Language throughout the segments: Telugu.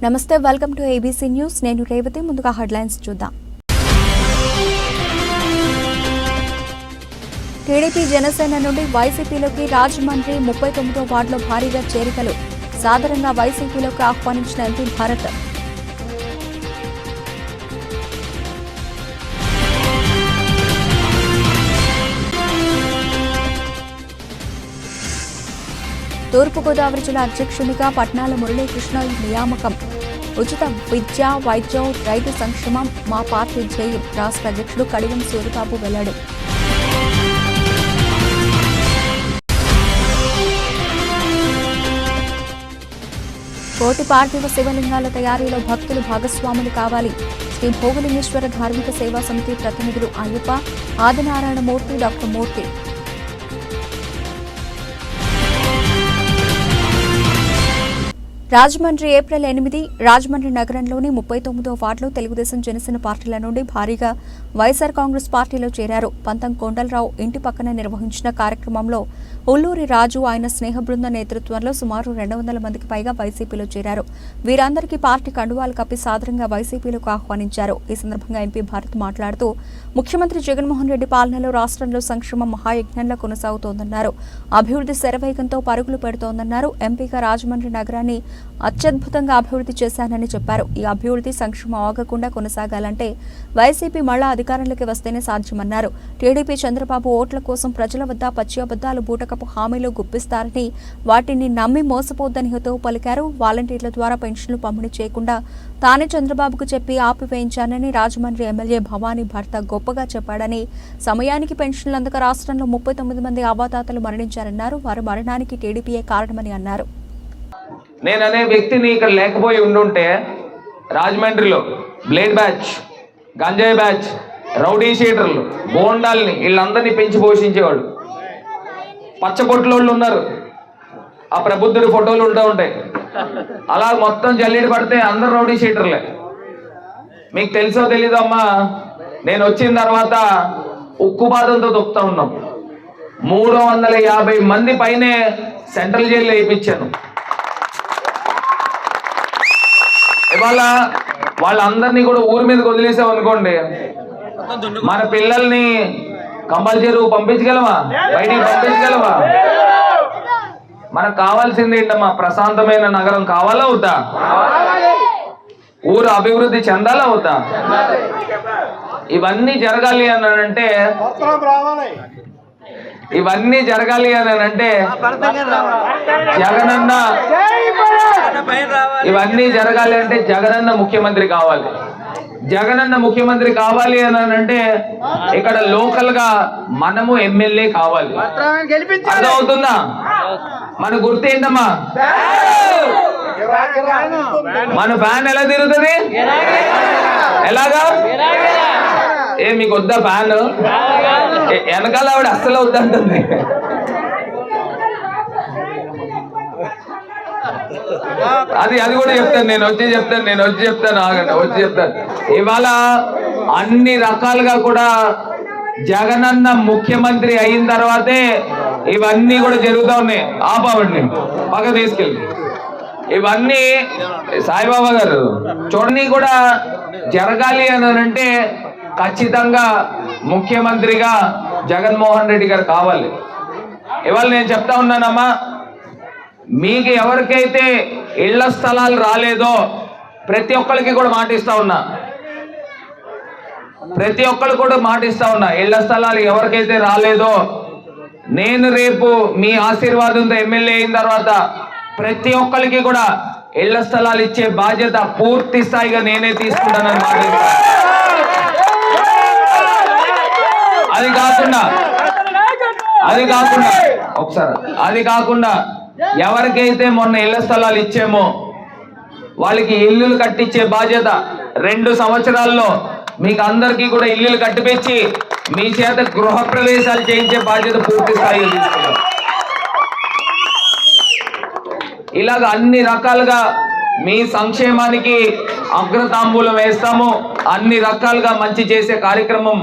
నమస్తే, వెల్కమ్ టు ఏబీసీ న్యూస్. నేను రేవతి. ముందుగా హెడ్లైన్స్ చూద్దాం. టీడీపీ జనసేన నుండి వైసీపీలోకి రాజమండ్రి 39వ వార్డులో భారీగా చేరికలు. సాధారణంగా వైసీపీలోకి ఆహ్వానించిన ఎంపీ భారత్. తూర్పుగోదావరి జిల్లా అధ్యక్షునిగా పట్నాల మురళీకృష్ణ నియామకం. ఉచిత విద్య, వైద్యం, రైతు సంక్షేమం మా పార్టీ ధ్యేయం. రాష్ట్ర అధ్యక్షుడు కడియం సూరిబాబు వెల్లడి. కోటి పార్థివ శివలింగాల తయారీలో భక్తులు భాగస్వాములు కావాలి. శ్రీ భోగలింగేశ్వర ధార్మిక సేవా సమితి ప్రతినిధులు అయ్యప్ప, ఆదినారాయణమూర్తి, డాక్టర్ మూర్తి. రాజమండ్రి ఏప్రిల్ 8 రాజమండ్రి నగరంలోని 39వ వార్డులో తెలుగుదేశం జనసేన పార్టీల నుండి భారీగా వైఎస్ఆర్ కాంగ్రెస్ పార్టీలో చేరారు. పంతం కొండలరావు ఇంటి పక్కన నిర్వహించిన కార్యక్రమంలో ఉల్లూరి రాజు, ఆయన స్నేహ బృందం నేతృత్వంలో సుమారు 200 మందికి పైగా వైసీపీలో చేరారు. వీరందరికీ పార్టీ కండువాలు కప్పి సాదరంగా వైసీపీలోకి ఆహ్వానించారు. ఈ సందర్భంగా ఎంపీ భారత్ మాట్లాడుతూ ముఖ్యమంత్రి జగన్మోహన్ రెడ్డి పాలనలో రాష్ట్రంలో సంక్షేమ మహాయజ్ఞంలా కొనసాగుతోందన్నారు. అభివృద్ధి శరవేగంతో పరుగులు పెడుతోందన్నారు. ఎంపీగా రాజమండ్రి నగరాన్ని అత్యద్భుతంగా అభివృద్ధి చేశానని చెప్పారు. ఈ అభివృద్ధి సంక్షేమం ఆగకుండా కొనసాగాలంటే వైసీపీ మళ్లా అధికారంలోకి వస్తేనే సాధ్యమన్నారు. టీడీపీ చంద్రబాబు ఓట్ల కోసం ప్రజల వద్ద పచ్చి అబద్దాలు, బూటకపు హామీలు గుప్పిస్తారని, వాటిని నమ్మి మోసపోద్దని హితవు పలికారు. వాలంటీర్ల ద్వారా పెన్షన్లు పంపిణీ చేయకుండా తానే చంద్రబాబుకు చెప్పి ఆపివేయించానని రాజమండ్రి ఎమ్మెల్యే భవానీ భర్త గొప్పగా చెప్పాడని, సమయానికి పెన్షన్లు అందక రాష్ట్రంలో 39 మంది అవాతాతలు మరణించారన్నారు. వారి మరణానికి టీడీపీయే కారణమని అన్నారు. నేననే వ్యక్తిని ఇక్కడ లేకపోయి ఉండుంటే రాజమండ్రిలో బ్లేడ్ బ్యాచ్, గంజాయి బ్యాచ్, రౌడీ షీటర్లు, బోండాల్ని వీళ్ళందరినీ పెంచి పోషించేవాడు. పచ్చబొట్లోళ్ళు ఉన్నారు, ఆ ప్రబుద్ధుడి ఫోటోలు ఉంటూ ఉంటాయి. అలా మొత్తం జల్లిడి పడితే అందరు రౌడీ షీటర్లే. మీకు తెలుసో తెలీదు అమ్మా, నేను వచ్చిన తర్వాత ఉక్కుపాదంతో తొక్కుతా ఉన్నాం. 350 మంది పైనే సెంట్రల్ జైల్లో వేయించాను. ఇవాళ వాళ్ళందరినీ కూడా ఊరి మీదకి వదిలేసాం అనుకోండి, మన పిల్లల్ని కంబల్ చెరువు పంపించగలమా? బయటికి పంపించగలమా? మనకు కావాల్సింది ఏంటమ్మా? ప్రశాంతమైన నగరం కావాలా అవుతా? ఊరు అభివృద్ధి చెందాలా అవుతా? ఇవన్నీ జరగాలి అని అంటే జగనన్న, ఇవన్నీ జరగాలి అంటే జగనన్న ముఖ్యమంత్రి కావాలి. జగనన్న ముఖ్యమంత్రి కావాలి అని అంటే ఇక్కడ లోకల్ గా మనము ఎమ్మెల్యే కావాలి. అర్థమవుతుందా? మన గుర్తు ఏంటమ్మా? మన ఫ్యాన్ ఎలా తిరుగుతుంది? ఎలాగా? మీకు వద్దా ఫ్యాన్? వెనకాల ఆవిడ అస్సలు వద్దంటుంది. అది కూడా చెప్తాను, నేను వచ్చి చెప్తాను. ఆగండి, వచ్చి చెప్తాను. ఇవాళ అన్ని రకాలుగా కూడా జగనన్న ముఖ్యమంత్రి అయిన తర్వాతే ఇవన్నీ కూడా జరుగుతూ ఉన్నాయి. ఆపావండి, పక్క తీసుకెళ్ళి ఇవన్నీ సాయిబాబా గారు చూడని కూడా జరగాలి అని అంటే ఖచ్చితంగా ముఖ్యమంత్రిగా జగన్మోహన్ రెడ్డి గారు కావాలి. ఇవాళ నేను చెప్తా ఉన్నానమ్మా, మీకు ఎవరికైతే ఇళ్ల స్థలాలు రాలేదో ప్రతి ఒక్కరికి కూడా మాటిస్తా ఉన్నా, ఇళ్ల స్థలాలు ఎవరికైతే రాలేదో నేను రేపు మీ ఆశీర్వాదంతో ఎమ్మెల్యే అయిన తర్వాత ప్రతి ఒక్కరికి కూడా ఇళ్ల స్థలాలు ఇచ్చే బాధ్యత పూర్తి స్థాయిగా నేనే తీసుకుంటానని మాటిస్తా. అది కాకుండా ఎవరికైతే మొన్న ఇళ్ల స్థలాలు ఇచ్చామో వాళ్ళకి ఇల్లులు కట్టించే బాధ్యత 2 సంవత్సరాల్లో మీకు అందరికీ కూడా ఇల్లులు కట్టిపించి మీ చేత గృహ ప్రవేశాలు చేయించే బాధ్యత పూర్తి స్థాయిలో తీసుకున్నాం. ఇలాగ అన్ని రకాలుగా మీ సంక్షేమానికి అగ్రతాంబూలం వేస్తాము. అన్ని రకాలుగా మంచి చేసే కార్యక్రమం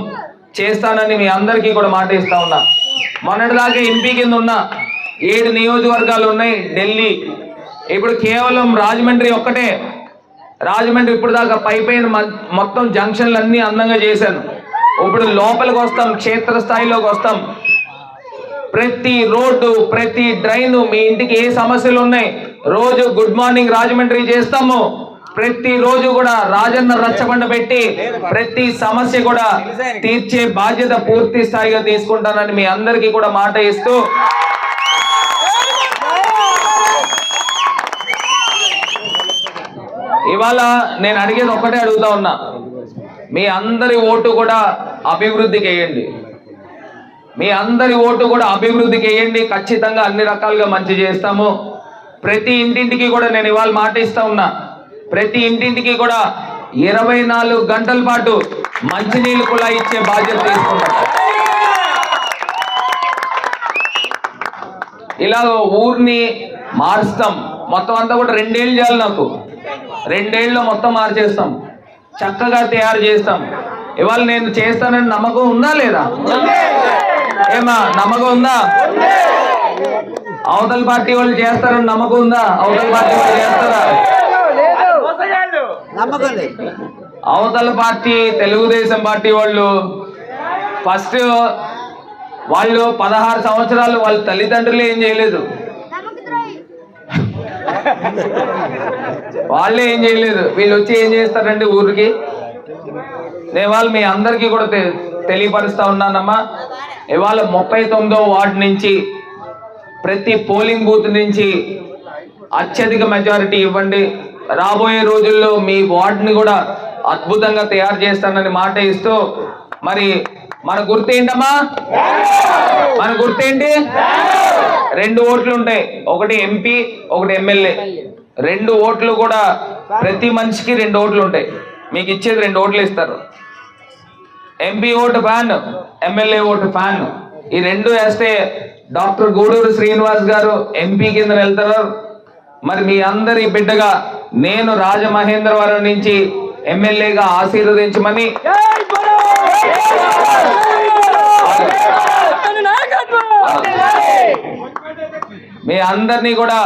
చేస్తానని మీ అందరికీ కూడా మాట ఇస్తా ఉన్నా. మొన్నటిదాకా ఎంపీ కింద ఉన్న 7 నియోజకవర్గాలు ఉన్నాయి ఢిల్లీ. ఇప్పుడు కేవలం రాజమండ్రి ఒక్కటే రాజమండ్రి ఇప్పుడు దాకా పైన మొత్తం జంక్షన్లు అన్నీ అందంగా చేశాను. ఇప్పుడు లోపలికి వస్తాం, క్షేత్రస్థాయిలోకి వస్తాం. ప్రతి రోడ్డు, ప్రతి డ్రైన్, మీ ఇంటికి ఏ సమస్యలు ఉన్నాయి రోజు గుడ్ మార్నింగ్ రాజమండ్రి చేస్తాము. ప్రతి రోజు కూడా రాజన్న రచ్చబండ పెట్టి ప్రతి సమస్య కూడా తీర్చే బాధ్యత పూర్తి స్థాయిగా తీసుకుంటానని మీ అందరికీ కూడా మాట ఇస్తూ, ఇవాళ నేను అడిగేది ఒకటే అడుగుతా ఉన్నా, మీ అందరి ఓటు కూడా అభివృద్ధికి వేయండి. మీ అందరి ఓటు కూడా అభివృద్ధికి వేయండి. ఖచ్చితంగా అన్ని రకాలుగా మంచి చేస్తాము. ప్రతి ఇంటింటికి కూడా నేను ఇవాళ మాట ఇస్తా ఉన్నా, ప్రతి ఇంటింటికి కూడా 24 గంటల పాటు మంచినీళ్ళు కూడా ఇచ్చే బాధ్యత తీసుకుంటాం. ఇలా ఊరిని మారుస్తాం. మొత్తం అంతా కూడా 2 ఏళ్ళు చేయాలి. నాకు 2 ఏళ్ళలో మొత్తం మార్చేస్తాం, చక్కగా తయారు చేస్తాం. ఇవాళ నేను చేస్తానని నమ్మకం ఉందా లేదా? ఏమా నమ్మకం ఉందా? అవతల పార్టీ వాళ్ళు చేస్తారని నమ్మకం ఉందా? అవతల పార్టీ వాళ్ళు చేస్తారా? అవతల పార్టీ తెలుగుదేశం పార్టీ వాళ్ళు ఫస్ట్ వాళ్ళు 16 సంవత్సరాలు వాళ్ళ తల్లిదండ్రులు ఏం చేయలేదు, వాళ్ళే ఏం చేయలేదు. వీళ్ళు వచ్చి ఏం చేస్తారండి ఊరికి? నేను వాళ్ళు మీ అందరికీ కూడా తెలియపరుస్తా ఉన్నానమ్మా. ఇవాళ 39వ వార్డు నుంచి ప్రతి పోలింగ్ బూత్ నుంచి అత్యధిక మెజారిటీ ఇవ్వండి. రాబోయే రోజుల్లో మీ వార్డుని కూడా అద్భుతంగా తయారు చేస్తానని మాట ఇస్తూ, మరి మన గుర్తేంటమ్మా? మన గుర్తేంటి? 2 ఓట్లు ఉంటాయి, ఒకటి ఎంపీ, ఒకటి ఎమ్మెల్యే. 2 ఓట్లు కూడా ప్రతి మనిషికి 2 ఓట్లు ఉంటాయి. మీకు ఇచ్చేది 2 ఓట్లు ఇస్తారు. MP vote fan, MLA vote fan. ఈ 2 వేస్తే డాక్టర్ గూడూరు శ్రీనివాస్ గారు ఎంపీ కింద వెళ్తారు. మరి మీ అందరి బిడ్డగా నేను రాజమహేంద్రవరం నుంచి ఎమ్మెల్యేగా ఆశీర్వదించమని మీ అందరినీ కూడా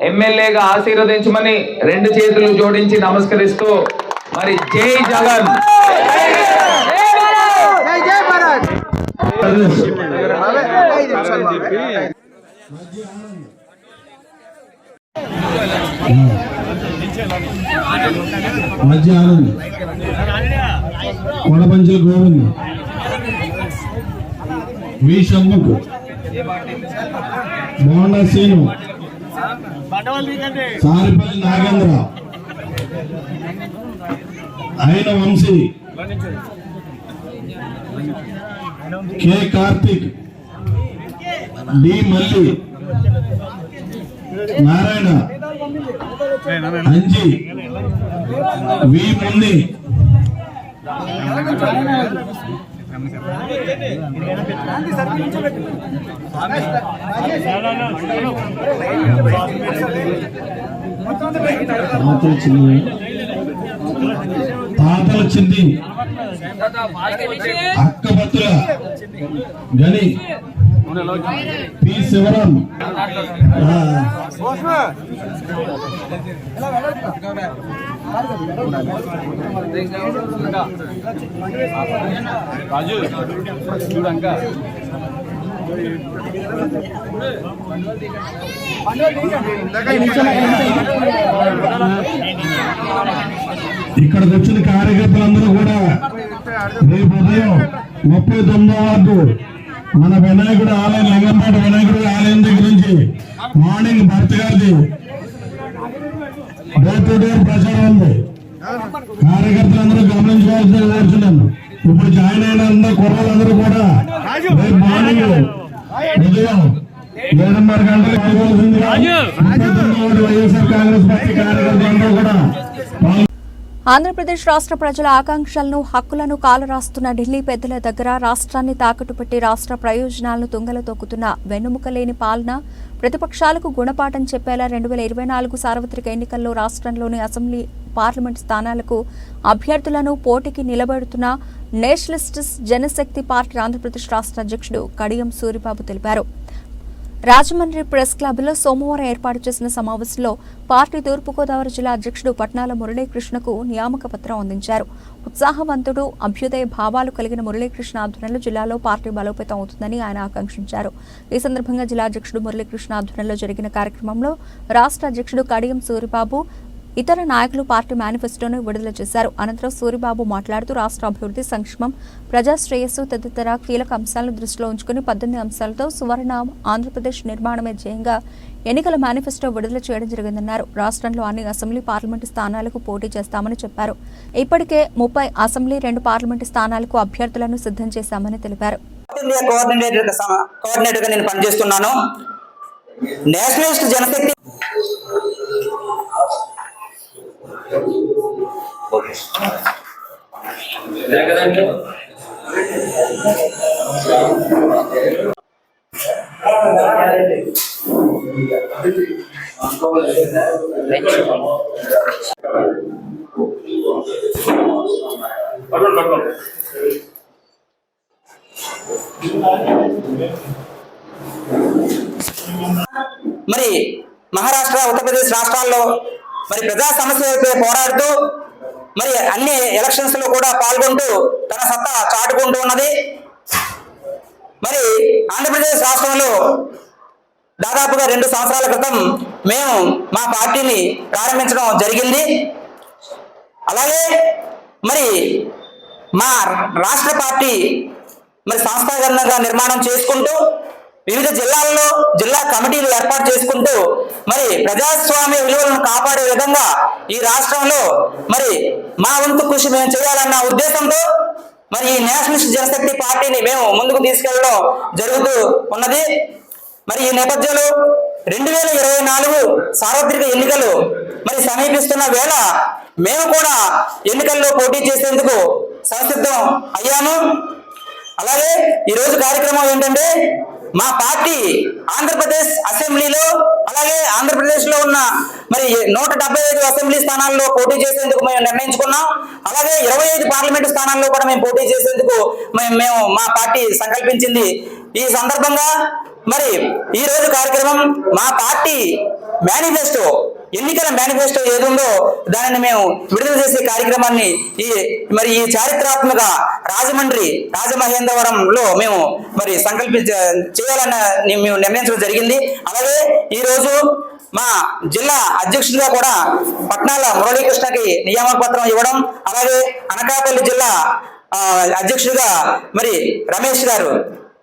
ఎమ్మెల్యేగా ఆశీర్వదించమని 2 చేతులు జోడించి నమస్కరిస్తూ, మరి జై జగన్. మధ్య ఆనంద్, కొడపంచుల గోవింద్, వి షణ్ముఖ్, మోహన సీను, సారిపల్లి నాగేంద్ర, అయిన వంశీ, కె కార్తిక్, డి మల్లి, నారాయణ, అంజీ, వి మున్ని, తాతల చింది, అక్కబత్తుల గని, పి శివరాం, రాజు చూడంక ఇక్కడికి వచ్చిన కార్యకర్తలందరూ కూడా రేపు ఉదయం 39వ వార్డు మన వినాయకుడు ఆలయం, లింగంపాటి వినాయకుడు ఆలయం దగ్గర నుంచి మార్నింగ్ భర్త గారిది డోర్ టు డోర్ ప్రచారం ఉంది. కార్యకర్తలందరూ గమనించుకోవాల్సిన కోరుతున్నాను. ఇప్పుడు జాయిన్ అయిన కుర్రలందరూ కూడా రేపు మార్నింగ్ ఉదయం 7:30 గంటలకు పాల్గొనాల్సిందిగా వైఎస్ఆర్ కాంగ్రెస్ పార్టీ కార్యకర్తలందరూ కూడా ఆంధ్రప్రదేశ్ రాష్ట్ర ప్రజల ఆకాంక్షలను, హక్కులను కాలరాస్తున్న ఢిల్లీ పెద్దల దగ్గర రాష్ట్రాన్ని తాకట్టు పెట్టి రాష్ట్ర ప్రయోజనాలను తుంగలో తొక్కుతున్న వెన్నుముకలేని పాలన, ప్రతిపక్షాలకు గుణపాఠం చెప్పేలా 2024 సార్వత్రిక ఎన్నికల్లో రాష్ట్రంలోని అసెంబ్లీ, పార్లమెంట్ స్థానాలకు అభ్యర్థులను పోటీకి నిలబెడుతున్న నేషనలిస్ట్ జనశక్తి పార్టీ ఆంధ్రప్రదేశ్ రాష్ట్ర అధ్యక్షుడు కడియం సూరిబాబు తెలిపారు. రాజమండ్రి ప్రెస్ క్లబ్లో సోమవారం ఏర్పాటు చేసిన సమావేశంలో పార్టీ తూర్పుగోదావరి జిల్లా అధ్యక్షుడు పట్నాల మురళీకృష్ణకు నియామక పత్రం అందించారు. ఉత్సాహవంతుడు, అభ్యుదయ భావాలు కలిగిన మురళీకృష్ణ ఆధ్వర్యంలో జిల్లాలో పార్టీ బలోపేతం అవుతుందని ఆయన ఆకాంక్షించారు. ఈ సందర్భంగా జిల్లా అధ్యక్షుడు మురళీకృష్ణ ఆధ్వర్యంలో జరిగిన కార్యక్రమంలో రాష్ట్ర అధ్యక్షుడు కడియం సూరిబాబు, ఇతర నాయకులు పార్టీ మేనిఫెస్టోను విడుదల చేశారు. అనంతరం సూరిబాబు మాట్లాడుతూ రాష్ట్ర అభివృద్ధి, సంక్షేమం, ప్రజా శ్రేయస్సు తదితర కీలక అంశాలను దృష్టిలో ఉంచుకుని 18 అంశాలతో సువర్ణ ఆంధ్రప్రదేశ్ నిర్మాణమే ధ్యేయంగా ఎన్నికల మేనిఫెస్టో విడుదల చేయడం జరిగిందన్నారు. రాష్ట్రంలో అన్ని అసెంబ్లీ, పార్లమెంటు స్థానాలకు పోటీ చేస్తామని చెప్పారు. ఇప్పటికే 30 అసెంబ్లీ, 2 పార్లమెంటు స్థానాలకు అభ్యర్థులను సిద్ధం చేశామని తెలిపారు. కోఆర్డినేటర్గా నేను పనిచేస్తున్నాను. నేషనలిస్ట్ జనశక్తి మరి మహారాష్ట్ర, ఉత్తరప్రదేశ్ రాష్ట్రాల్లో మరి ప్రజా సమస్యలపై పోరాడుతూ మరి అన్ని ఎలక్షన్స్ లో కూడా పాల్గొంటూ తన సత్తా చాటుకుంటూ ఉన్నది. మరి ఆంధ్రప్రదేశ్ రాష్ట్రంలో దాదాపుగా 2 సంవత్సరాల క్రితం మేము మా పార్టీని ప్రారంభించడం జరిగింది. అలాగే మరి మా రాష్ట్ర పార్టీ మరి సంస్థాగతంగా నిర్మాణం చేసుకుంటూ వివిధ జిల్లాల్లో జిల్లా కమిటీలు ఏర్పాటు చేసుకుంటూ మరి ప్రజాస్వామ్య విలువలను కాపాడే విధంగా ఈ రాష్ట్రంలో మరి మా వంతు కృషి మేము చేయాలన్న ఉద్దేశంతో మరి ఈ నేషనలిస్ట్ జనశక్తి పార్టీని మేము ముందుకు తీసుకెళ్లడం జరుగుతూ ఉన్నది. మరి ఈ నేపథ్యంలో 2024 సార్వత్రిక ఎన్నికలు మరి సమీపిస్తున్న వేళ మేము కూడా ఎన్నికల్లో పోటీ చేసేందుకు సంసిద్ధం అయ్యాము. అలాగే ఈరోజు కార్యక్రమం ఏంటంటే మా పార్టీ ఆంధ్రప్రదేశ్ అసెంబ్లీలో అలాగే ఆంధ్రప్రదేశ్ లో ఉన్న మరి 175 అసెంబ్లీ స్థానాల్లో పోటీ చేసేందుకు మేము నిర్ణయించుకున్నాం. అలాగే 25 పార్లమెంటు స్థానాల్లో కూడా మేము పోటీ చేసేందుకు మేము మా పార్టీ సంకల్పించింది. ఈ సందర్భంగా మరి ఈ రోజు కార్యక్రమం మా పార్టీ మేనిఫెస్టో, ఎన్నికల మేనిఫెస్టో ఏది ఉందో దానిని మేము విడుదల చేసే కార్యక్రమాన్ని ఈ చారిత్రాత్మక రాజమండ్రి రాజమహేంద్రవరంలో మేము మరి చేయాలని మేము నిర్ణయించడం జరిగింది. అలాగే ఈ రోజు మా జిల్లా అధ్యక్షుడిగా కూడా పట్నాల మురళీకృష్ణకి నియామక పత్రం ఇవ్వడం, అలాగే అనకాపల్లి జిల్లా అధ్యక్షుడిగా మరి రమేష్ గారు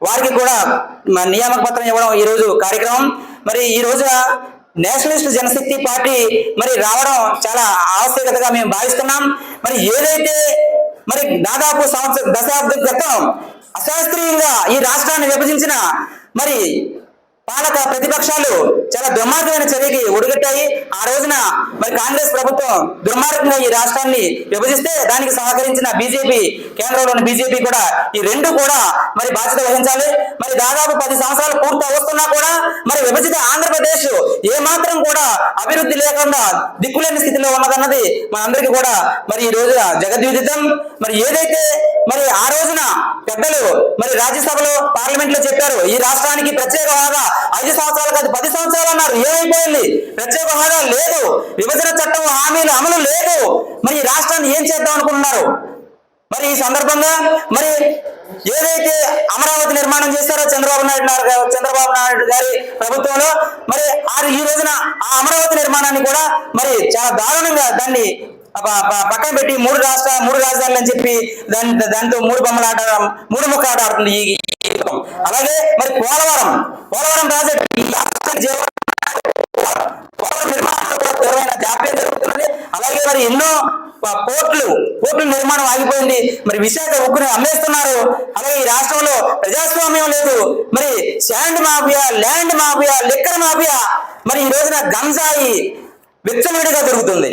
వారికి కూడా నియామక పత్రం ఇవ్వడం ఈ రోజు కార్యక్రమం. మరి ఈ రోజు నేషనలిస్ట్ జనశక్తి పార్టీ మరి రావడం చాలా ఆవశ్యకతగా మేము భావిస్తున్నాం. మరి ఏదైతే మరి దాదాపు దశాబ్దం క్రితం అశాస్త్రీయంగా ఈ రాష్ట్రాన్ని విభజించిన మరి పాలక ప్రతిపక్షాలు చాలా దుర్మార్గమైన చర్యకి ఒడిగట్టాయి. ఆ రోజున మరి కాంగ్రెస్ ప్రభుత్వం దుర్మార్గంగా ఈ రాష్ట్రాన్ని విభజిస్తే దానికి సహకరించిన బీజేపీ, కేంద్రంలోని బీజేపీ కూడా ఈ రెండు కూడా మరి బాధ్యత వహించాలి. మరి దాదాపు 10 సంవత్సరాలు పూర్తి అవుతున్నా కూడా మరి విభజిత ఆంధ్రప్రదేశ్ ఏమాత్రం కూడా అభివృద్ధి లేకుండా దిక్కులేని స్థితిలో ఉన్నదన్నది మనందరికీ కూడా మరి ఈ రోజున జగద్విదితం. మరి ఏదైతే మరి ఆ రోజున పెద్దలు మరి రాజ్యసభలో, పార్లమెంట్ లో చెప్పారు ఈ రాష్ట్రానికి ప్రత్యేక హోదా 5 సంవత్సరాలు కాదు 10 సంవత్సరాలు అన్నారు. ఏమైపోయింది? ప్రత్యేక హోదా లేదు, విభజన చట్టం హామీలు అమలు లేదు. మరి ఈ రాష్ట్రాన్ని ఏం చేద్దాం అనుకుంటున్నారు? మరి ఈ సందర్భంగా మరి ఏదైతే అమరావతి నిర్మాణం చేశారో చంద్రబాబు నాయుడు గారి ప్రభుత్వంలో మరి ఈ రోజున ఆ అమరావతి నిర్మాణాన్ని కూడా మరి చాలా దారుణంగా దాన్ని పక్కన పెట్టి 3 రాజధానులు అని చెప్పి దాంతో 3 ముక్క ఆట ఆడుతుంది. అలాగే మరి పోలవరం ప్రాజెక్ట్ నిర్మాణంలో జాప్యం జరుగుతున్నది. అలాగే మరి ఎన్నో పోర్టుల నిర్మాణం ఆగిపోయింది. మరి విశాఖ ఉక్కుని అమ్మేస్తున్నారు. అలాగే ఈ రాష్ట్రంలో ప్రజాస్వామ్యం లేదు. మరి sand mafia, land mafia, liquor mafia మరి ఈ రోజున గంజాయి విచ్చలవిడిగా జరుగుతుంది.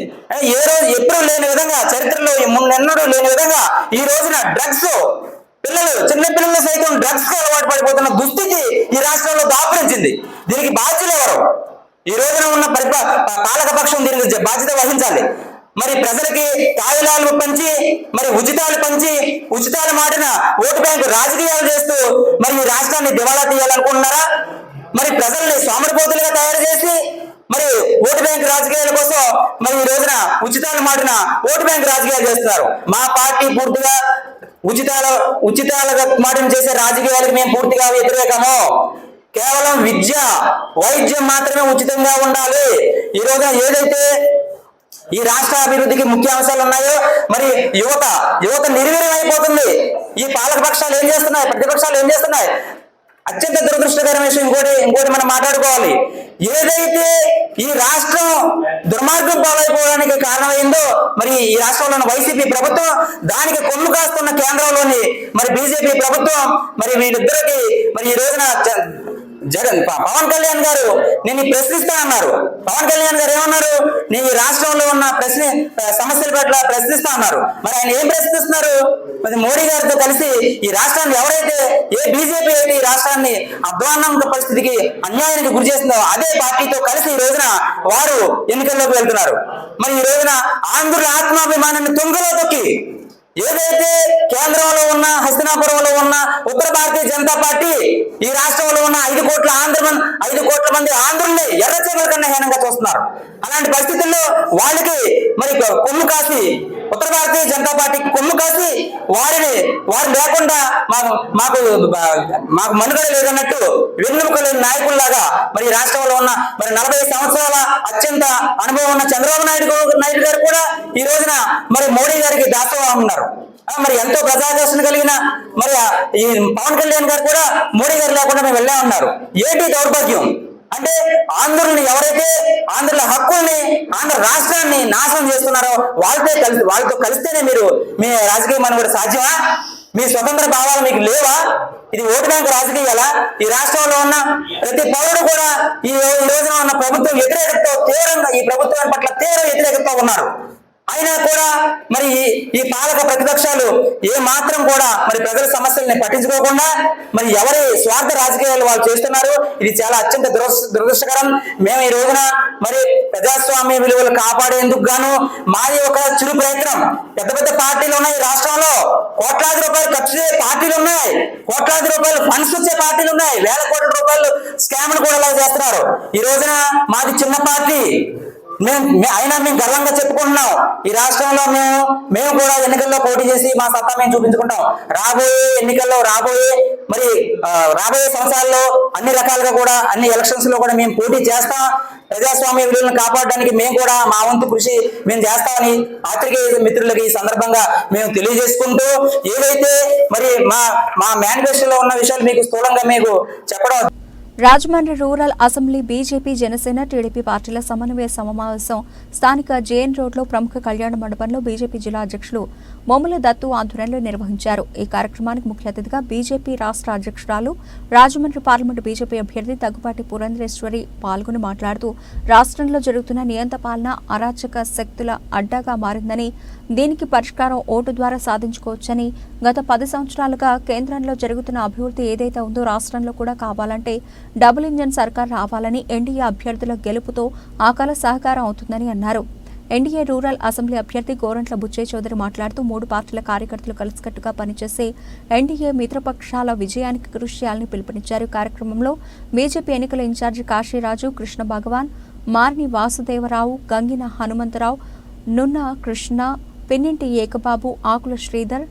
ఏ రోజు ఎప్పుడూ లేని విధంగా, చరిత్రలో మున్నెన్నడూ లేని విధంగా ఈ రోజున డ్రగ్స్ చిన్న పిల్లలు సైతం డ్రగ్స్ కి అలవాటు పడిపోతున్న దుస్థితి ఈ రాష్ట్రంలో దాపురించింది. దీనికి బాధ్యులు ఎవరు? ఈ రోజున ఉన్న పాలకపక్షం దీనికి బాధ్యత వహించాలి. మరి ప్రజలకి తాయిలాలు పంచి మరి ఉచితాలు మాటిన ఓటు బ్యాంకు రాజకీయాలు చేస్తూ మరి ఈ రాష్ట్రాన్ని దివాళా తీయాలనుకుంటున్నారా? మరి ప్రజల్ని సోమరిపోతులుగా తయారు చేసి మరి ఓటు బ్యాంక్ రాజకీయాల కోసం మరి ఈ రోజున ఉచితాల మాటన ఓటు బ్యాంక్ రాజకీయాలు చేస్తున్నారు. మా పార్టీ పూర్తిగా ఉచితాల మాటను చేసే రాజకీయాలకు మేము పూర్తిగా వ్యతిరేకము. కేవలం విద్య వైద్యం మాత్రమే ఉచితంగా ఉండాలి. ఈ రోజున ఏదైతే ఈ రాష్ట్ర అభివృద్ధికి ముఖ్య అంశాలు ఉన్నాయో మరి యువత నిర్వీర్యం అయిపోతుంది. ఈ పాలక పక్షాలు ఏం చేస్తున్నాయి, ప్రతిపక్షాలు ఏం చేస్తున్నాయి? అత్యంత దురదృష్టకరమైన విషయం ఇంకోటి మనం మాట్లాడుకోవాలి. ఏదైతే ఈ రాష్ట్రం దుర్మార్గం పాలైపోవడానికి కారణమైందో మరి ఈ రాష్ట్రంలో ఉన్న వైసీపీ ప్రభుత్వం, దానికి కొమ్ము కాస్తున్న కేంద్రంలోని మరి బీజేపీ ప్రభుత్వం, మరి వీళ్ళిద్దరికి మరి ఈ రోజున పవన్ కళ్యాణ్ గారు నేను ప్రశ్నిస్తా అన్నారు. పవన్ కళ్యాణ్ గారు ఏమన్నారు? నేను ఈ రాష్ట్రంలో ఉన్న సమస్యల పట్ల ప్రశ్నిస్తా అన్నారు. మరి ఆయన ఏం ప్రశ్నిస్తున్నారు? మరి మోడీ గారితో కలిసి ఈ రాష్ట్రాన్ని ఏ బీజేపీ అయితే ఈ రాష్ట్రాన్ని అధ్వాన్నం పరిస్థితికి అన్యాయానికి గురి చేస్తుందో అదే పార్టీతో కలిసి ఈ రోజున వారు ఎన్నికల్లోకి వెళ్తున్నారు. మరి ఈ రోజున ఆంధ్రుల ఆత్మాభిమానాన్ని తుంగలో తొక్కి ఏదైతే కేంద్రంలో ఉన్న హస్తినాపురంలో ఉన్న ఉత్తర భారతీయ జనతా పార్టీ ఈ రాష్ట్రంలో ఉన్న 5 కోట్ల మంది ఆంధ్రుల్ని ఎర్రచీమల కన్నా హీనంగా చూస్తున్నారు. అలాంటి పరిస్థితుల్లో వాళ్ళకి మరి కొమ్ము కాసి ఉత్తర భారతీయ జనతా పార్టీకి కొమ్ము కాసి వారు లేకుండా మాకు మనుగడ లేదన్నట్టు వెన్నుముక లేని నాయకుల్లాగా మరి రాష్ట్రంలో ఉన్న మరి 40 సంవత్సరాల అత్యంత అనుభవం ఉన్న చంద్రబాబు నాయుడు గారు కూడా ఈ రోజున మరి మోడీ గారికి దాసోహం ఉన్నారు. మరి ఎంతో ప్రజాకర్షణ కలిగిన మరి ఈ పవన్ కళ్యాణ్ గారు కూడా మోడీ గారు లేకుండా మేము వెళ్ళా ఉన్నారు. ఏంటి దౌర్భాగ్యం అంటే ఆంధ్రుల్ని ఎవరైతే ఆంధ్రుల హక్కుల్ని ఆంధ్ర రాష్ట్రాన్ని నాశనం చేస్తున్నారో వాళ్ళతో కలిస్తేనే మీ రాజకీయ మనుగడ సాధ్యమా? మీ స్వతంత్ర భావాలు మీకు లేవా? ఇది ఓటు బ్యాంకు రాజకీయాలా? ఈ రాష్ట్రంలో ఉన్న ప్రతి పౌరుడు కూడా ఈ రోజున ఉన్న ప్రభుత్వం వ్యతిరేకతతో తీవ్రంగా ఈ ప్రభుత్వం పట్ల తీవ్ర వ్యతిరేకతతో ఉన్నారు. అయినా కూడా మరి ఈ పాలక ప్రతిపక్షాలు ఏ మాత్రం కూడా మరి ప్రజల సమస్యల్ని పట్టించుకోకుండా మరి ఎవరి స్వార్థ రాజకీయాలు వాళ్ళు చేస్తున్నారు. ఇది చాలా అత్యంత దురదృష్టకరం. మేము ఈ రోజున మరి ప్రజాస్వామ్య విలువలు కాపాడేందుకు గాను మాది ఒక చిరు ప్రయత్నం. పెద్ద పార్టీలు ఉన్నాయి రాష్ట్రంలో, కోట్లాది రూపాయలు ఖర్చు చేసే పార్టీలు ఉన్నాయి, కోట్లాది రూపాయలు ఫండ్స్ వచ్చే పార్టీలు ఉన్నాయి, వేల కోట్ల రూపాయలు స్కామ్లు కూడా ఇలా చేస్తున్నారు. ఈ రోజున మాది చిన్న పార్టీ, అయినా మేము గర్వంగా చెప్పుకుంటున్నాం. ఈ రాష్ట్రంలో మేము కూడా ఎన్నికల్లో పోటీ చేసి మా సత్తా మేము చూపించుకుంటాం. రాబోయే ఎన్నికల్లో రాబోయే సంవత్సరాల్లో అన్ని రకాలుగా కూడా అన్ని ఎలక్షన్స్ లో కూడా మేము పోటీ చేస్తాం. ప్రజాస్వామ్య విలువలను కాపాడడానికి మేము కూడా మా వంతు కృషి మేము చేస్తామని పాత్రికేయ మిత్రులకి ఈ సందర్భంగా మేము తెలియజేసుకుంటూ ఏదైతే మరి మా మేనిఫెస్టోలో ఉన్న విషయాలు మీకు స్థూలంగా మీకు చెప్పడం. Rajahmundry rural assembly BJP Janasena TDP పార్టీల సమన్వయ సమావేశం స్థానిక జేఎన్ రోడ్లో ప్రముఖ కళ్యాణ మండపంలో బీజేపీ జిల్లా అధ్యక్షులు మొమ్మల దత్తు ఆధ్వర్యంలో నిర్వహించారు. ఈ కార్యక్రమానికి ముఖ్య అతిథిగా బీజేపీ రాష్ట్ర అధ్యక్షురాలు రాజమండ్రి పార్లమెంటు బీజేపీ అభ్యర్థి దగ్గుబాటి పురంధరేశ్వరి పాల్గొని మాట్లాడుతూ రాష్ట్రంలో జరుగుతున్న నియంత పాలన అరాచక శక్తుల అడ్డాగా మారిందని, దీనికి పరిష్కారం ఓటు ద్వారా సాధించుకోవచ్చని, గత 10 సంవత్సరాలుగా కేంద్రంలో జరుగుతున్న అభివృద్ధి ఏదైతే ఉందో రాష్ట్రంలో కూడా కావాలంటే డబుల్ ఇంజన్ సర్కార్ రావాలని, ఎన్డీఏ అభ్యర్థుల గెలుపుతో ఆ కల సహకారం అవుతుందని అన్నారు. ఎన్డీఏ రూరల్ అసెంబ్లీ అభ్యర్థి గోరంట్ల బుచ్చయ్య చౌదరి మాట్లాడుతూ 3 పార్టీల కార్యకర్తలు కలిసికట్టుగా పనిచేసే ఎన్డీఏ మిత్రపక్షాల విజయానికి కృషి చేయాలని పిలుపునిచ్చారు. కార్యక్రమంలో బీజేపీ ఎన్నికల ఇన్ఛార్జి కాశీరాజు, కృష్ణ భగవాన్, మార్ని వాసుదేవరావు, గంగిన హనుమంతరావు, నున్న కృష్ణ, పిన్నింటి ఏకబాబు, ఆకుల శ్రీధర్,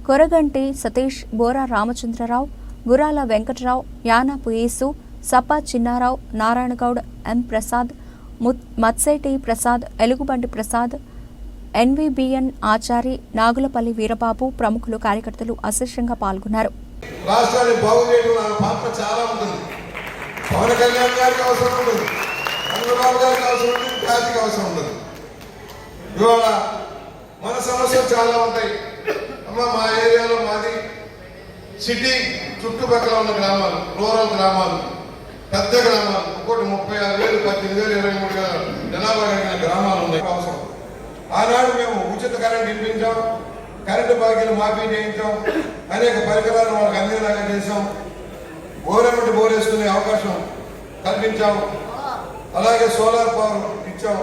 కొరగంటి సతీష్, బోరా రామచంద్రరావు, గురాల వెంకటరావు, యానాపు యేసు, సప్పా చిన్నారావు, నారాయణగౌడ్, ఎం ప్రసాద్, మత్సేటి ప్రసాద్, ఎలుగుబంటి ప్రసాద్, ఎన్వీబీఎన్ ఆచారి, నాగులపల్లి వీరబాబు ప్రముఖులు కార్యకర్తలు అశేషంగా పాల్గొన్నారు. రాష్ట్రాన్ని బాగు చేయడం నా పాత్ర చాలా ఉంటుంది. పవన్ కళ్యాణ్ గారికి అవసరం ఉంటుంది, చంద్రబాబు గారికి అవసరం ఉంటుంది, జాతికి అవసరం ఉంటుంది. ఇవాళ మన సమస్యలు చాలా ఉంటాయి. మా ఏరియాలో మాది సిటీ చుట్టుపక్కల ఉన్న గ్రామాలు, రూరల్ గ్రామాలు, పెద్ద గ్రామాలు, ఇంకోటి 36,000, 18,000, 23,000 జనాభా కలిగిన గ్రామాలు ఉన్నాయి. అవసరం ఆనాడు మేము ఉచిత కరెంట్ ఇప్పించాం, కరెంటు బాకీలు మాఫీ చేయించాం, అనేక పరికరాలు వాళ్ళకి అందేలాగా చేశాం, బోరెమ్మటి బోరేసుకునే అవకాశం కల్పించాం, అలాగే సోలార్ పవర్ ఇచ్చాం.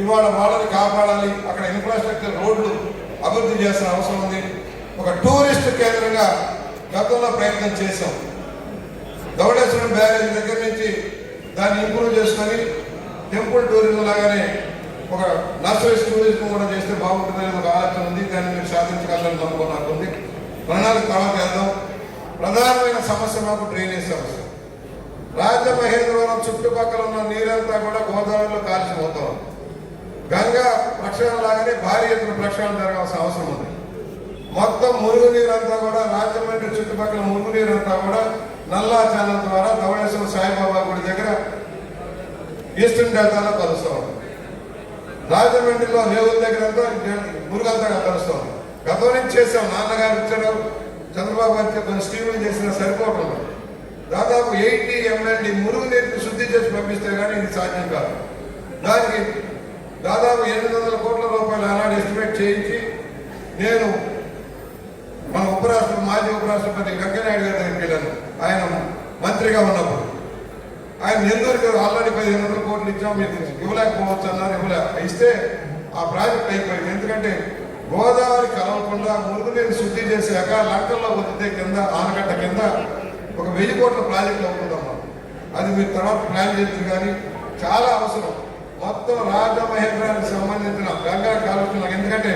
ఇవాళ వాళ్ళని కాపాడాలి, అక్కడ ఇన్ఫ్రాస్ట్రక్చర్ రోడ్లు అభివృద్ధి చేసిన అవసరం ఉంది. ఒక టూరిస్ట్ కేంద్రంగా గతంలో ప్రయత్నం చేశాం. ధవళేశ్వరం బ్యారేజ్ దగ్గర నుంచి దాన్ని ఇంప్రూవ్ చేసుకొని టెంపుల్ టూరిజం లాగానే ఒక నర్సరీస్ టూరిజం కూడా చేస్తే బాగుంటుందని ఒక ఆలోచన ఉంది. దాన్ని మీరు సాధించగలని నమ్మకం నాకు ఉంది. ప్రణాళిక తర్వాత వెళ్దాం. ప్రధానమైన సమస్య మాకు డ్రైనేజ్ సమస్య. రాజమహేంద్రవరం చుట్టుపక్కల ఉన్న నీరంతా కూడా గోదావరిలో కాల్చిపోతాం. గంగా ప్రక్షాళన లాగానే భారీ ఎత్తున ప్రక్షాళన జరగాల్సిన అవసరం ఉంది. మొత్తం మురుగునీరంతా కూడా రాజమండ్రి చుట్టుపక్కల మురుగునీరంతా కూడా నల్లా ఛానల్ ద్వారా ధవళేశ్వరం సాయిబాబా గుడి దగ్గర ఈస్టర్న్ డెల్టాలో కలుస్తూ ఉంది. రాజమండ్రిలో రేవుల దగ్గర అంతా మురుగంతా కలుస్తూ ఉంది. గతం నుంచి చేసాం. నాన్నగారు ఇచ్చారు, చంద్రబాబు గారికి కొన్ని స్కీములు చేసినా సరిపోవడం. దాదాపు 80 MLD మురుగునీటిని శుద్ధి చేసి పంపిస్తే కానీ ఇది సాధ్యం కాదు. దానికి దాదాపు 800 కోట్ల రూపాయలు ఆనాడు ఎస్టిమేట్ చేయించి నేను మన మాజీ ఉపరాష్ట్రపతి వెంకయ్యనాయుడు గారి దగ్గరికి వెళ్ళాను. ఆయన మంత్రిగా ఉన్నప్పుడు ఆయన నెల్లూరుకి ఆల్రెడీ 1500 కోట్లు ఇచ్చాం, మీకు ఇవ్వలేకపోవచ్చు అన్నారు. ఇస్తే ఆ ప్రాజెక్ట్ అయిపోయింది. ఎందుకంటే గోదావరి కలవకుండా మురుగునీరు శుద్ధి చేశాక లంకల్లో వదిలితే కింద ఆనకట్ట కింద ఒక 1000 కోట్ల ప్రాజెక్ట్ అవుతుందమ్మా. అది మీరు తర్వాత ప్లాన్ చేసి కానీ చాలా అవసరం. మొత్తం రాజమహేంద్రానికి సంబంధించిన గంగా కాలుష్యం. ఎందుకంటే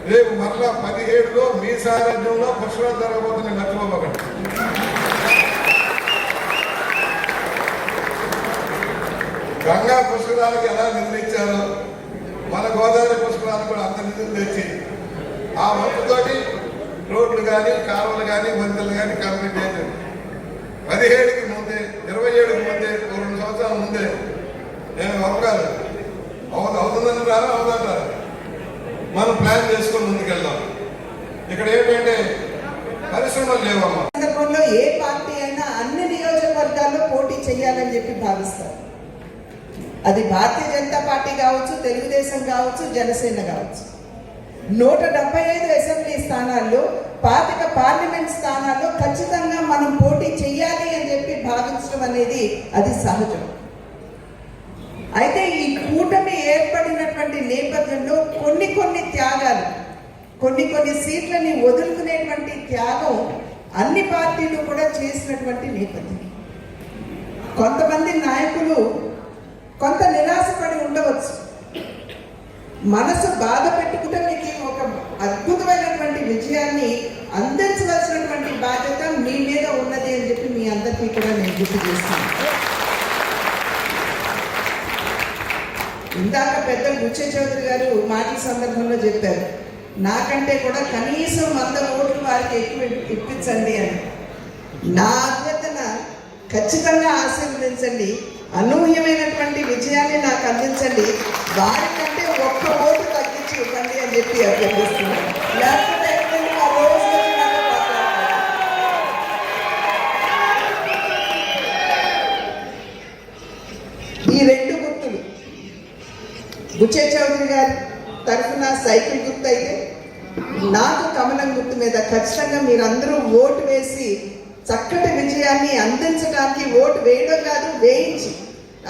రేపు మరలా 17లో మీ సారథ్యంలో పుష్కరాలు జరగబోతున్నాయి, మర్చిపోకండి. గంగా పుష్కరాలకు ఎలా నిధులు ఇచ్చారో మన గోదావరి పుష్కరాలకు కూడా అంత నిధులు తెచ్చి ఆ వంతుతోటి రోడ్లు కానీ కాలువలు కానీ వంతెలు కానీ కంప్లీట్ చేశారు. 17కి ముందే 27కి ముందే 2 సంవత్సరాల ముందే నేను అవగాలి అవుతుందని రాను అవుతుంటారు. మనం ప్లాన్ చేసుకొని ముందుకెళ్దాం. ఇక్కడ ఏంటంటే పరిశ్రమలు లేవమ్మా. సందర్భంలో ఏ పార్టీ అయినా అన్ని నియోజకవర్గాల్లో పోటీ చేయాలని చెప్పి భావిస్తారు. అది భారతీయ జనతా పార్టీ కావచ్చు, తెలుగుదేశం కావచ్చు, జనసేన కావచ్చు. 175 అసెంబ్లీ స్థానాల్లో 25 పార్లమెంట్ స్థానాల్లో ఖచ్చితంగా మనం పోటీ చేయాలి అని చెప్పి భావించడం అనేది అది సహజం. అయితే ఈ కూటమి ఏర్పడినటువంటి నేపథ్యంలో కొన్ని త్యాగాలు, కొన్ని సీట్లని వదులుకునేటువంటి త్యాగం అన్ని పార్టీలు కూడా చేసినటువంటి నేపథ్యం. కొంతమంది నాయకులు కొంత నిరాశపడి ఉండవచ్చు. మనసు బాధ పెట్టుకుంటే మీకు ఒక అద్భుతమైనటువంటి విజయాన్ని అందించవలసినటువంటి బాధ్యత మీ మీద ఉన్నది అని చెప్పి మీ అందరికీ కూడా నేను గుర్తు చేస్తాను. ఇందాక పెద్దలు బుచ్చే చౌదరి గారు మాటల సందర్భంలో చెప్పారు, నాకంటే కూడా కనీసం 100 ఓట్లు వారికి ఎక్కువ ఇప్పించండి అని. నా అభ్యర్థన ఖచ్చితంగా ఆశీర్వదించండి, అనూహ్యమైనటువంటి విజయాన్ని నాకు అందించండి, వారికంటే 1 ఓటు తగ్గించి ఇవ్వండి అని చెప్పి అభ్యర్థిస్తున్నాను. లేకపోతే ఆ రోజు ఈ 2 గుర్తులు బుచ్చే చౌదరి గారి తరఫున సైకిల్ గుర్తు అయితే, నాకు కమలం గుర్తు మీద ఖచ్చితంగా మీరందరూ ఓటు వేసి చక్కటి విజయాన్ని అందించడానికి, ఓటు వేయడం కాదు వేయించి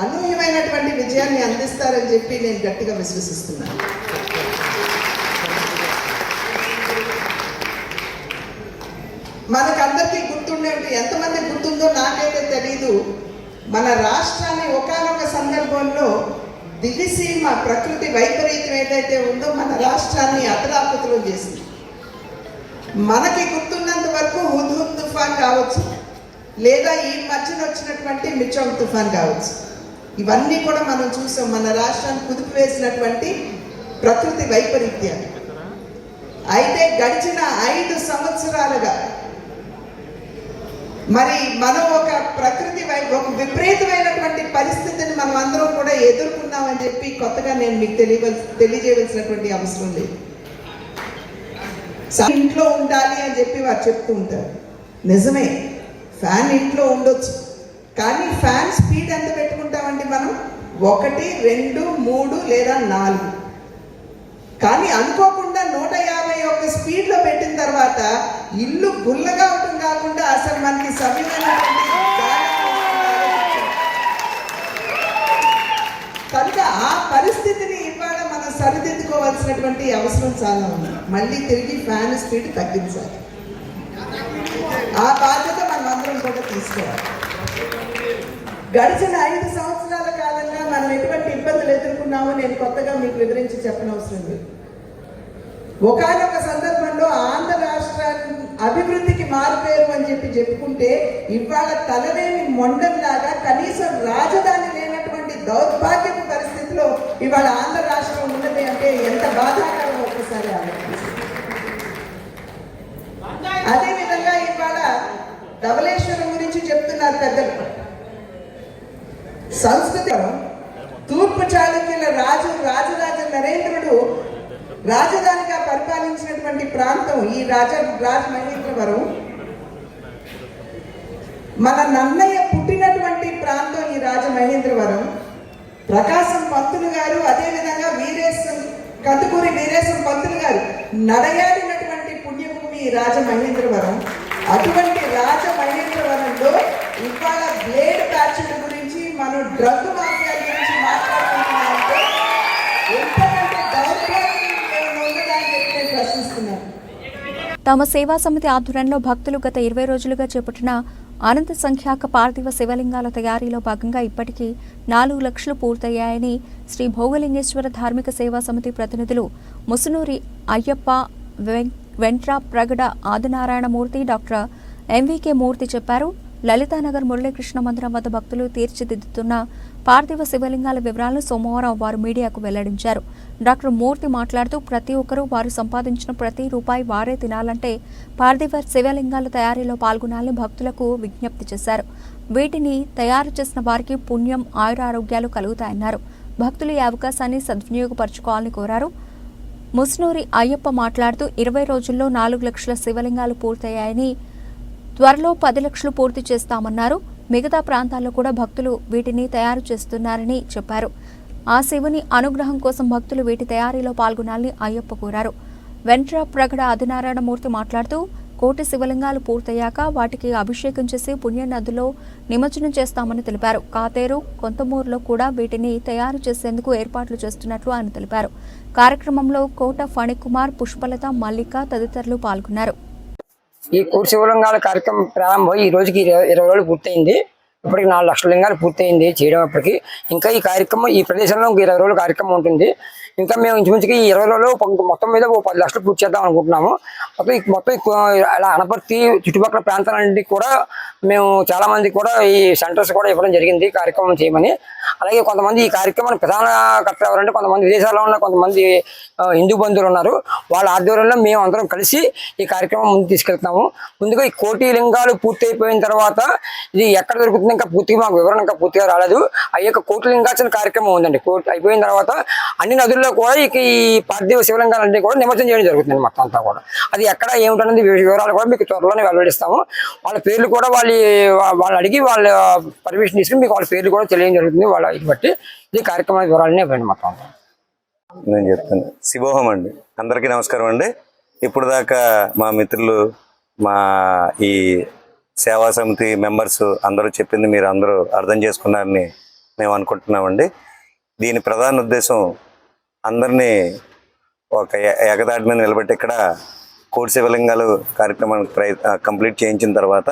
అనూహ్యమైనటువంటి విజయాన్ని అందిస్తారని చెప్పి నేను గట్టిగా విశ్వసిస్తున్నాను. మనకందరికీ గుర్తుండే, ఎంతమంది గుర్తుందో నాకైతే తెలీదు, మన రాష్ట్రాన్ని ఒకానొక సందర్భంలో దివిసీమ ప్రకృతి వైపరీత్యం ఏదైతే ఉందో మన రాష్ట్రాన్ని అతలాకుతలం చేసింది. మనకి గుర్తున్నంత వరకు హుద్హుద్ తుఫాన్ కావచ్చు, లేదా ఈ మధ్యన వచ్చినటువంటి మిచోంగ్ తుఫాన్ కావచ్చు. ఇవన్నీ కూడా మనం చూసాం. మన రాష్ట్రాన్ని కుదిపి వేసినటువంటి ప్రకృతి వైపరీత్యాలు. అయితే గడిచిన 5 సంవత్సరాలుగా మరి మనం ఒక ఒక విపరీతమైనటువంటి పరిస్థితిని మనం అందరం కూడా ఎదుర్కొన్నామని చెప్పి కొత్తగా నేను మీకు తెలియజేయవలసినటువంటి అవసరం లేదు. ఇంట్లో ఉండాలి అని చెప్పి వారు చెప్తూ ఉంటారు. నిజమే, ఫ్యాన్ ఇంట్లో ఉండొచ్చు, కానీ ఫ్యాన్ స్పీడ్ ఎంత పెట్టుకుంటామండి మనం? 1, 2, 3 లేదా 4. కానీ అనుకోకుండా 151 స్పీడ్లో పెట్టిన తర్వాత ఇల్లు గుల్లగా ఉండటం కాకుండా అసలు మనకి సవ్యమైనటువంటి కనుక ఆ పరిస్థితిని ఇవాళ మనం సరిదిద్దుకోవాల్సినటువంటి అవసరం చాలా ఉంది. మళ్ళీ తిరిగి ఫ్యాన్ స్పీడ్ తగ్గించాలి. ఆ బాధ్యత మనం అందరం కూడా తీసుకోవాలి. గడిచిన 5 సంవత్సరాల కాలంగా మనం ఎటువంటి ఇబ్బందులు ఎదుర్కొన్నామో నేను కొత్తగా మీకు వివరించి చెప్పనవసరం లేదు. ఒకానొక సందర్భంలో ఆంధ్ర రాష్ట్రాన్ని అభివృద్ధికి మారుపేరు అని చెప్పుకుంటే ఇవాళ తలవేమి మొండంలాగా కనీసం రాజధాని లేనటువంటి దౌర్భాగ్యపు పరిస్థితిలో ఇవాళ ఆంధ్ర రాష్ట్రం ఉన్నది అంటే ఎంత బాధాకరం ఒక్కసారి ఆలోచించండి. అదేవిధంగా ఇవాళ ధవళేశ్వరం గురించి చెప్తున్నారు పెద్దలు. సంస్కృతి తూర్పు చాళుక్యుల రాజరాజ నరేంద్రుడు రాజధానిగా పరిపాలించినటువంటి ప్రాంతం ఈ రాజమహేంద్రవరం. మన నన్నయ్య పుట్టినటువంటి ప్రాంతం ఈ రాజమహేంద్రవరం. ప్రకాశం పంతులు గారు, అదేవిధంగా కందుకూరి వీరేశం పంతులు గారు నడయాడినటువంటి పుణ్యభూమి ఈ రాజమహేంద్రవరం. అటువంటి రాజమహేంద్రవరంలో ఇవాళ బ్లేడ్ బ్యాచ్ల గురించి మనం డ్రగ్ మాఫియా గురించి మాట్లాడుకుంటున్నామంటే ఎంతకంటే దౌర్భాగ్యం ఉన్నదని చెప్పి నేను ప్రశ్నిస్తున్నాను. తమ సేవా సమితి ఆధ్వర్యంలో భక్తులు గత 20 రోజులుగా చేపట్టిన అనంత సంఖ్యాక పార్థివ శివలింగాల తయారీలో భాగంగా ఇప్పటికీ 4 లక్షలు పూర్తయ్యాయని శ్రీ భోగలింగేశ్వర ధార్మిక సేవా సమితి ప్రతినిధులు ముసునూరి అయ్యప్ప, వెంట్రా ప్రగడ ఆదినారాయణమూర్తి, డాక్టర్ ఎంవికే మూర్తి చెప్పారు. లలితానగర్ మురళీకృష్ణ మందిరం వద్ద భక్తులు తీర్చిదిద్దుతున్న పార్థివ శివలింగాల వివరాలను సోమవారం వారు మీడియాకు వెల్లడించారు. డాక్టర్ మూర్తి మాట్లాడుతూ ప్రతి ఒక్కరూ వారు సంపాదించిన ప్రతి రూపాయి వారే తినాలంటే పార్థివ శివలింగాల తయారీలో పాల్గొనాలని భక్తులకు విజ్ఞప్తి చేశారు. వీటిని తయారు చేసిన వారికి పుణ్యం, ఆయురారోగ్యాలు కలుగుతాయన్నారు. భక్తులు ఈ అవకాశాన్ని సద్వినియోగపరచుకోవాలని కోరారు. ముస్నూరి అయ్యప్ప మాట్లాడుతూ 20 రోజుల్లో 4 లక్షల శివలింగాలు పూర్తయ్యాయని, త్వరలో 10 లక్షలు పూర్తి చేస్తామన్నారు. మిగతా ప్రాంతాల్లో కూడా భక్తులు వీటిని తయారు చేస్తున్నారని చెప్పారు. ఆ శివుని అనుగ్రహం కోసం భక్తులు వీటి తయారీలో పాల్గొనాలని అయ్యప్ప కోరారు. వెంట్రా ప్రగడ ఆదినారాయణమూర్తి మాట్లాడుతూ 1,000 శివలింగాలు పూర్తయ్యాక వాటికి అభిషేకం చేసి పుణ్యనదిలో నిమజ్జనం చేస్తామని తెలిపారు. కాతేరు, కొంతమూరులో కూడా వీటిని తయారు చేసేందుకు ఏర్పాట్లు చేస్తున్నట్లు ఆయన తెలిపారు. కార్యక్రమంలో కోట ఫణికుమార్, పుష్పలత, మల్లిక తదితరులు పాల్గొన్నారు. ఈ కోటి శివలింగాల కార్యక్రమం ప్రారంభం ఈ రోజుకి 20 రోజులు పూర్తయింది. ఇప్పటికి 4 లక్షల లింగాలు పూర్తయింది చేయడం. ఇప్పటికి ఇంకా ఈ కార్యక్రమం ఈ ప్రదేశంలో 20 రోజుల కార్యక్రమం ఉంటుంది. ఇంకా మేము ఇంచుమించుకి ఈ 20 రోజుల్లో మొత్తం మీద 10 లక్షలు పూర్తి చేద్దాం అనుకుంటున్నాము. మొత్తం అలా అనపర్తి చుట్టుపక్కల ప్రాంతాలన్నింటికి కూడా మేము చాలా మంది కూడా ఈ సెంటర్స్ కూడా ఇవ్వడం జరిగింది కార్యక్రమం చేయమని. అలాగే కొంతమంది ఈ కార్యక్రమాన్ని ప్రధాన కర్త ఎవరంటే కొంతమంది విదేశాల్లో ఉన్న కొంతమంది హిందూ బంధువులు ఉన్నారు. వాళ్ళ ఆధ్వర్యంలో మేము అందరం కలిసి ఈ కార్యక్రమం ముందు తీసుకెళ్తున్నాము. ముందుగా ఈ 1,000 లింగాలు పూర్తి అయిపోయిన తర్వాత ఇది ఎక్కడ దొరుకుతుంది ఇంకా పూర్తిగా మాకు వివరణ ఇంకా పూర్తిగా రాలేదు. ఆ యొక్క 1,000 లింగాల్సిన కార్యక్రమం ఉందండి. అయిపోయిన తర్వాత అన్ని నదుల్లో కూడా ఈ పార్థివ శివలింగాలన్నీ కూడా నిమజ్జనం చేయడం జరుగుతుంది మొత్తం అంతా కూడా. అది ఎక్కడ ఏమిటనేది వివరాలు కూడా మీకు త్వరలోనే వెల్లడిస్తాము. వాళ్ళ పేర్లు కూడా వాళ్ళు అడిగి వాళ్ళ పర్మిషన్ తీసుకుని మీకు వాళ్ళ పేర్లు కూడా తెలియడం జరుగుతుంది. వాళ్ళ ఇది బట్టి ఈ కార్యక్రమాల వివరాలనే ఇవ్వండి మొత్తం అంతా. నేను చెప్తాను. శివోహం అండి. అందరికీ నమస్కారం అండి. ఇప్పుడు దాకా మా మిత్రులు, మా ఈ సేవా సమితి మెంబర్స్ అందరూ చెప్పింది మీరు అందరూ అర్థం చేసుకున్నారని మేము అనుకుంటున్నామండి. దీని ప్రధాన ఉద్దేశం అందరినీ ఒక ఏకదాటి మీద నిలబెట్టి ఇక్కడ కోటి శివలింగాలు కార్యక్రమాన్ని కంప్లీట్ చేయించిన తర్వాత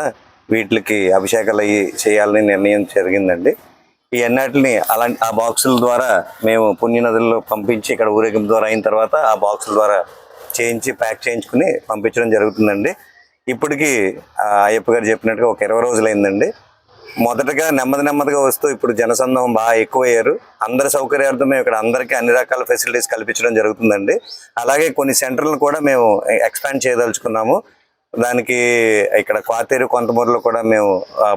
వీటికి అభిషేకాలు అయ్యి చేయాలని నిర్ణయం జరిగిందండి. ఈ అన్నిటిని ఆ బాక్సుల ద్వారా మేము పుణ్యనదుల్లో పంపించి ఇక్కడ ఊరేగింపు ద్వారా అయిన తర్వాత ఆ బాక్సుల ద్వారా చేయించి ప్యాక్ చేయించుకుని పంపించడం జరుగుతుందండి. ఇప్పటికీ అయ్యప్ప గారు చెప్పినట్టుగా ఒక 20 రోజులైందండి. మొదటగా నెమ్మదిగా వస్తూ ఇప్పుడు జనసందోహం బాగా ఎక్కువయ్యారు. అందరి సౌకర్యార్థం మేము ఇక్కడ అందరికీ అన్ని రకాల ఫెసిలిటీస్ కల్పించడం జరుగుతుందండి. అలాగే కొన్ని సెంటర్లను కూడా మేము ఎక్స్పాండ్ చేయదలుచుకున్నాము. దానికి ఇక్కడ కాతేరు, కొంతమూరులో కూడా మేము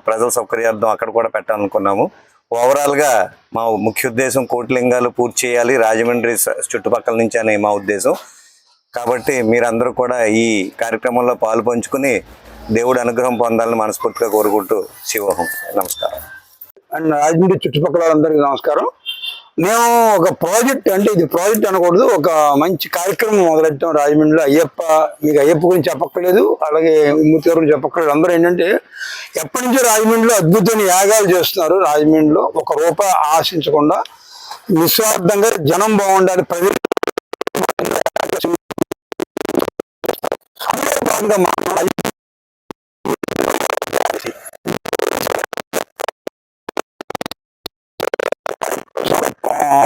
ప్రజల సౌకర్యార్థం అక్కడ కూడా పెట్టాలనుకున్నాము. ఓవరాల్గా మా ముఖ్య ఉద్దేశం 1,000 లింగాలు పూర్తి చేయాలి రాజమండ్రి చుట్టుపక్కల నుంచి అనే మా ఉద్దేశం. కాబట్టి మీరందరూ కూడా ఈ కార్యక్రమంలో పాలు పంచుకుని దేవుడి అనుగ్రహం పొందాలని మనస్ఫూర్తిగా కోరుకుంటూ శివోహం. నమస్కారం. అండ్ రాజమండ్రి చుట్టుపక్కల అందరికీ నమస్కారం. మేము ఒక ప్రాజెక్ట్, అంటే ఇది ప్రాజెక్ట్ అనకూడదు, ఒక మంచి కార్యక్రమం మొదలెట్టాం రాజమండ్రిలో. మీకు అయ్యప్ప గురించి చెప్పక్కర్లేదు, అలాగే మూర్తి గారు గురించి చెప్పక్కర్లేదు. అందరూ ఏంటంటే ఎప్పటి నుంచో రాజమండ్రిలో అద్భుతమైన యాగాలు చేస్తున్నారు. రాజమండ్రిలో ఒక రూపాయి ఆశించకుండా నిస్వార్థంగా జనం బాగుండాలి, ప్రజలు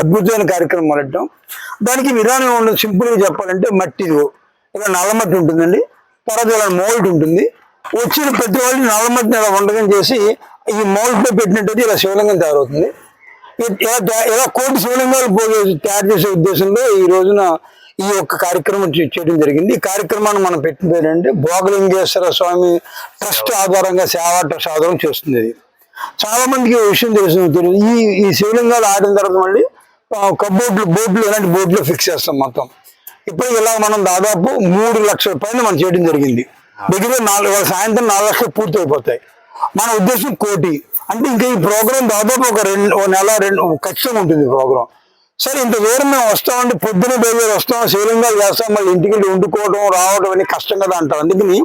అద్భుతమైన కార్యక్రమం మొదలెట్టాం. దానికి విధానం ఉండదు. సింపుల్గా చెప్పాలంటే మట్టి, ఇలా నల్ల మట్టి ఉంటుందండి, తర్వాత ఇలా మోల్డ్ ఉంటుంది. వచ్చిన ప్రతి వాళ్ళు నల్ల మట్టిని ఇలా వంటకం చేసి ఈ మోల్డ్లో పెట్టినట్టయితే ఇలా శివలింగం తయారవుతుంది. ఇలా కోటి శివలింగాలు తయారు చేసే ఉద్దేశంలో ఈ రోజున ఈ యొక్క కార్యక్రమం చేయడం జరిగింది. ఈ కార్యక్రమాన్ని మనం పెట్టిన పేరు అంటే భోగలింగేశ్వర స్వామి ట్రస్ట్ ఆధారంగా సేవా ట్రస్ట్ ఆధారం చేస్తుంది. ఇది చాలా మందికి విషయం తెలియదు. ఈ శివలింగాలు ఆడిన తర్వాత మళ్ళీ బోట్లు ఇలాంటి బోట్లు ఫిక్స్ చేస్తాం మొత్తం. ఇప్పుడు ఇలా మనం దాదాపు 3 లక్షల పైన మనం చేయడం జరిగింది. దగ్గర సాయంత్రం 4 లక్షలు పూర్తి అయిపోతాయి. మన ఉద్దేశం 1 కోటి. అంటే ఇంకా ఈ ప్రోగ్రామ్ దాదాపు ఒక నెల ఖచ్చితంగా ఉంటుంది ప్రోగ్రాం. సరే, ఇంత దూరం మేము వస్తామంటే పొద్దున బయలుదేరి వస్తాం, శివలింగాలు చేస్తాం, మళ్ళీ ఇంటికి వెళ్ళి వండుకోవడం రావడం అన్ని కష్టం కదా అంటాం. అందుకని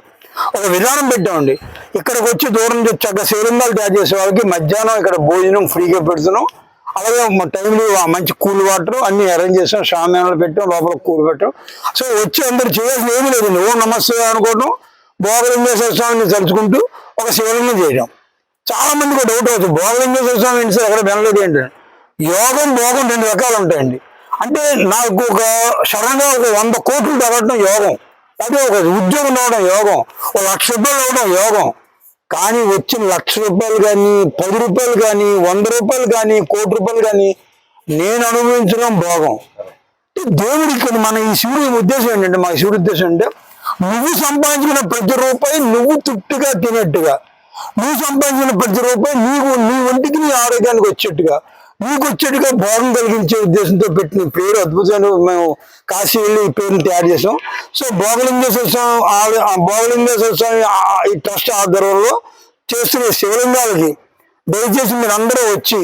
ఒక విధానం పెట్టామండి. ఇక్కడికి వచ్చి దూరం నుంచి చక్కగా శివలింగాలు తయారు చేసే వాళ్ళకి మధ్యాహ్నం ఇక్కడ భోజనం ఫ్రీగా పెడుతున్నాం. అలాగే టైంలో మంచి కూల్ వాటర్ అన్ని అరేంజ్ చేసాం, షామ్యానాలు పెట్టాం, లోపల కూల్ పెట్టాం. సో వచ్చి అందరు చేయాల్సిన ఏమీ లేదండి. ఓ నమస్తే అనుకోవడం, భోగలింగేశ్వర స్వామిని తలుచుకుంటూ ఒక శివలింగం చేయడం. చాలా మందికి డౌట్ అవుతుంది, భోగలింగేశ్వర స్వామి ఏంటి సార్ ఎక్కడ వినలేదు ఏంటంటే. యోగం భోగం 2 రకాలు ఉంటాయండి. అంటే నాకు ఒక సడన్గా ఒక 100 కోట్లు తగ్గడం యోగం, అదే ఒక ఉద్యోగం రావడం యోగం, ఒక 1 లక్ష రూపాయలు రావడం యోగం. కానీ వచ్చిన 1 లక్ష రూపాయలు కానీ 10 రూపాయలు కానీ 100 రూపాయలు కానీ 1 కోటి రూపాయలు కానీ నేను అనుభవించడం భోగం. దేవుడికి ఇక్కడ మన ఈ శివుడి ఉద్దేశం ఏంటంటే, మా శివుడి ఉద్దేశం అంటే నువ్వు సంపాదించిన ప్రతి రూపాయి నువ్వు తృప్తిగా తినేట్టుగా, నువ్వు సంపాదించిన ప్రతి రూపాయి నీ ఒంటికి నీ ఆరోగ్యానికి వచ్చేట్టుగా, నీకు వచ్చేట్టుగా భోగం కలిగించే ఉద్దేశంతో పెట్టిన పేరు అద్భుతమైన. మేము కాశీ వెళ్ళి ఈ పేరుని తయారు చేసాం. సో భోగలింగేశ్వర స్వామి ఈ ట్రస్ట్ ఆధ్వర్యంలో చేస్తున్న శివలింగాలకి దయచేసి మీరు అందరూ వచ్చి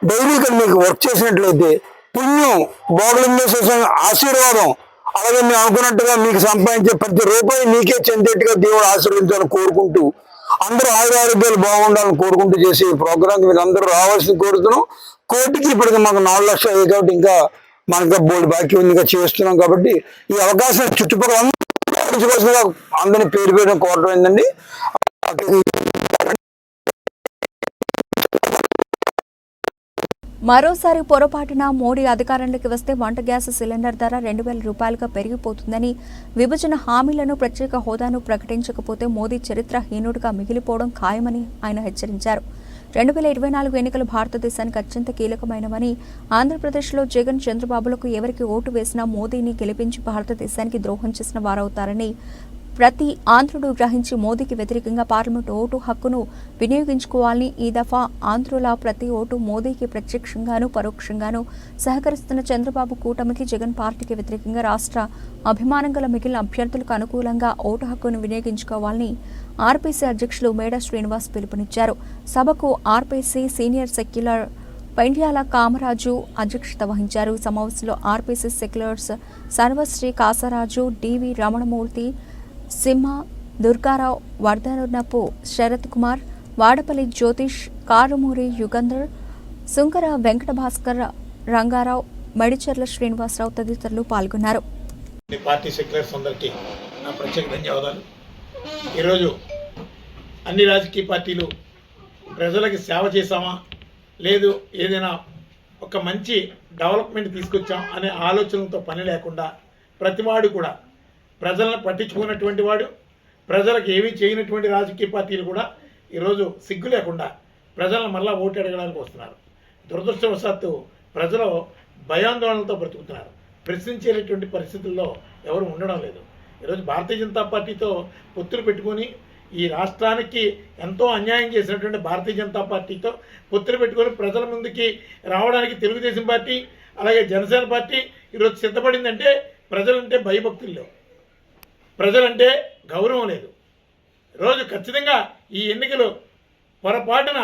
డైలీ ఇక్కడ మీకు వర్క్ చేసినట్లయితే పుణ్యం, భోగలింగేశ్వర స్వామి ఆశీర్వాదం, అలాగే మేము అనుకున్నట్టుగా మీకు సంపాదించే ప్రతి రూపాయి మీకే చెందేట్టుగా దేవుడు ఆశీర్వదించాలని కోరుకుంటూ, అందరూ ఆరోగ్యాలు బాగుండాలని కోరుకుంటూ చేసే ఈ ప్రోగ్రాంకి మీరు అందరూ రావాల్సింది కోరుతున్నాం. 1 కోటికి ఇప్పటికి మాకు 4 లక్షలు అయ్యాయి కాబట్టి ఇంకా మనకు బోల్డ్ బాకీ ఉంది, ఇంకా చేస్తున్నాం. కాబట్టి ఈ అవకాశం చుట్టుపక్కల అందరినీ పేరు కోరడం ఏంటండి. మరోసారి పొరపాటున మోడీ అధికారంలోకి వస్తే వంట గ్యాస్ సిలిండర్ ధర 2,000 రూపాయలుగా పెరిగిపోతుందని, విభజన హామీలను ప్రత్యేక హోదాను ప్రకటించకపోతే మోదీ చరిత్రహీనుడిగా మిగిలిపోవడం ఖాయమని ఆయన హెచ్చరించారు. 2024 ఎన్నికలు భారతదేశానికి అత్యంత కీలకమైనవని, ఆంధ్రప్రదేశ్లో జగన్, చంద్రబాబులకు ఎవరికి ఓటు వేసినా మోదీని గెలిపించి భారతదేశానికి ద్రోహం చేసిన వారవుతారని, ప్రతి ఆంధ్రుడు గ్రహించి మోదీకి వ్యతిరేకంగా పార్లమెంటు ఓటు హక్కును వినియోగించుకోవాలని, ఈ దఫా ఆంధ్రుల ప్రతి ఓటు మోదీకి ప్రత్యక్షంగానూ పరోక్షంగానూ సహకరిస్తున్న చంద్రబాబు కూటమికి, జగన్ పార్టీకి వ్యతిరేకంగా రాష్ట్ర అభిమానం గల మిగిలిన అభ్యర్థులకు అనుకూలంగా ఓటు హక్కును వినియోగించుకోవాలని ఆర్పీసీ అధ్యక్షులు మేడా శ్రీనివాస్ పిలుపునిచ్చారు. సభకు RPC senior secular Pendyala Kamaraju అధ్యక్షత వహించారు. సమావేశంలో ఆర్పీసీ సెక్యులర్స్ సర్వశ్రీ కాసరాజు, డివి రమణమూర్తి, సింహ, దుర్గారావు, వర్ధనపు శరత్ కుమార్, వాడపల్లి జ్యోతిష్, కారుమూరి యుగంధర్, సుంకర వెంకట భాస్కర్, రంగారావు, మడిచెర్ల శ్రీనివాసరావు తదితరులు పాల్గొన్నారు. పార్టీ సెక్యులర్స్ అందరికీ నా ప్రత్యేక ధన్యవాదాలు. ఈరోజు అన్ని రాజకీయ పార్టీలు ప్రజలకి సేవ చేశామా, లేదు ఏదైనా ఒక మంచి డెవలప్మెంట్ తీసుకొచ్చాం అనే ఆలోచనలతో పని లేకుండా, ప్రతివాడు కూడా ప్రజలను పట్టించుకున్నటువంటి వాడు, ప్రజలకు ఏమీ చేయనటువంటి రాజకీయ పార్టీలు కూడా ఈరోజు సిగ్గు లేకుండా ప్రజలను మళ్ళా ఓటు అడగడానికి వస్తున్నారు. దురదృష్టవశాత్తు ప్రజలు భయాందోళనలతో బ్రతుకుతున్నారు. ప్రశ్నించేటటువంటి పరిస్థితుల్లో ఎవరు ఉండడం లేదు. ఈరోజు భారతీయ జనతా పార్టీతో పొత్తులు పెట్టుకొని ఈ రాష్ట్రానికి ఎంతో అన్యాయం చేసినటువంటి భారతీయ జనతా పార్టీతో పొత్తులు పెట్టుకొని ప్రజల ముందుకి రావడానికి తెలుగుదేశం పార్టీ, అలాగే జనసేన పార్టీ ఈరోజు సిద్ధపడిందంటే ప్రజలంటే భయభక్తులు లేవు, ప్రజలంటే గౌరవం లేదు. రోజు ఖచ్చితంగా ఈ ఎన్నికలు పొరపాటున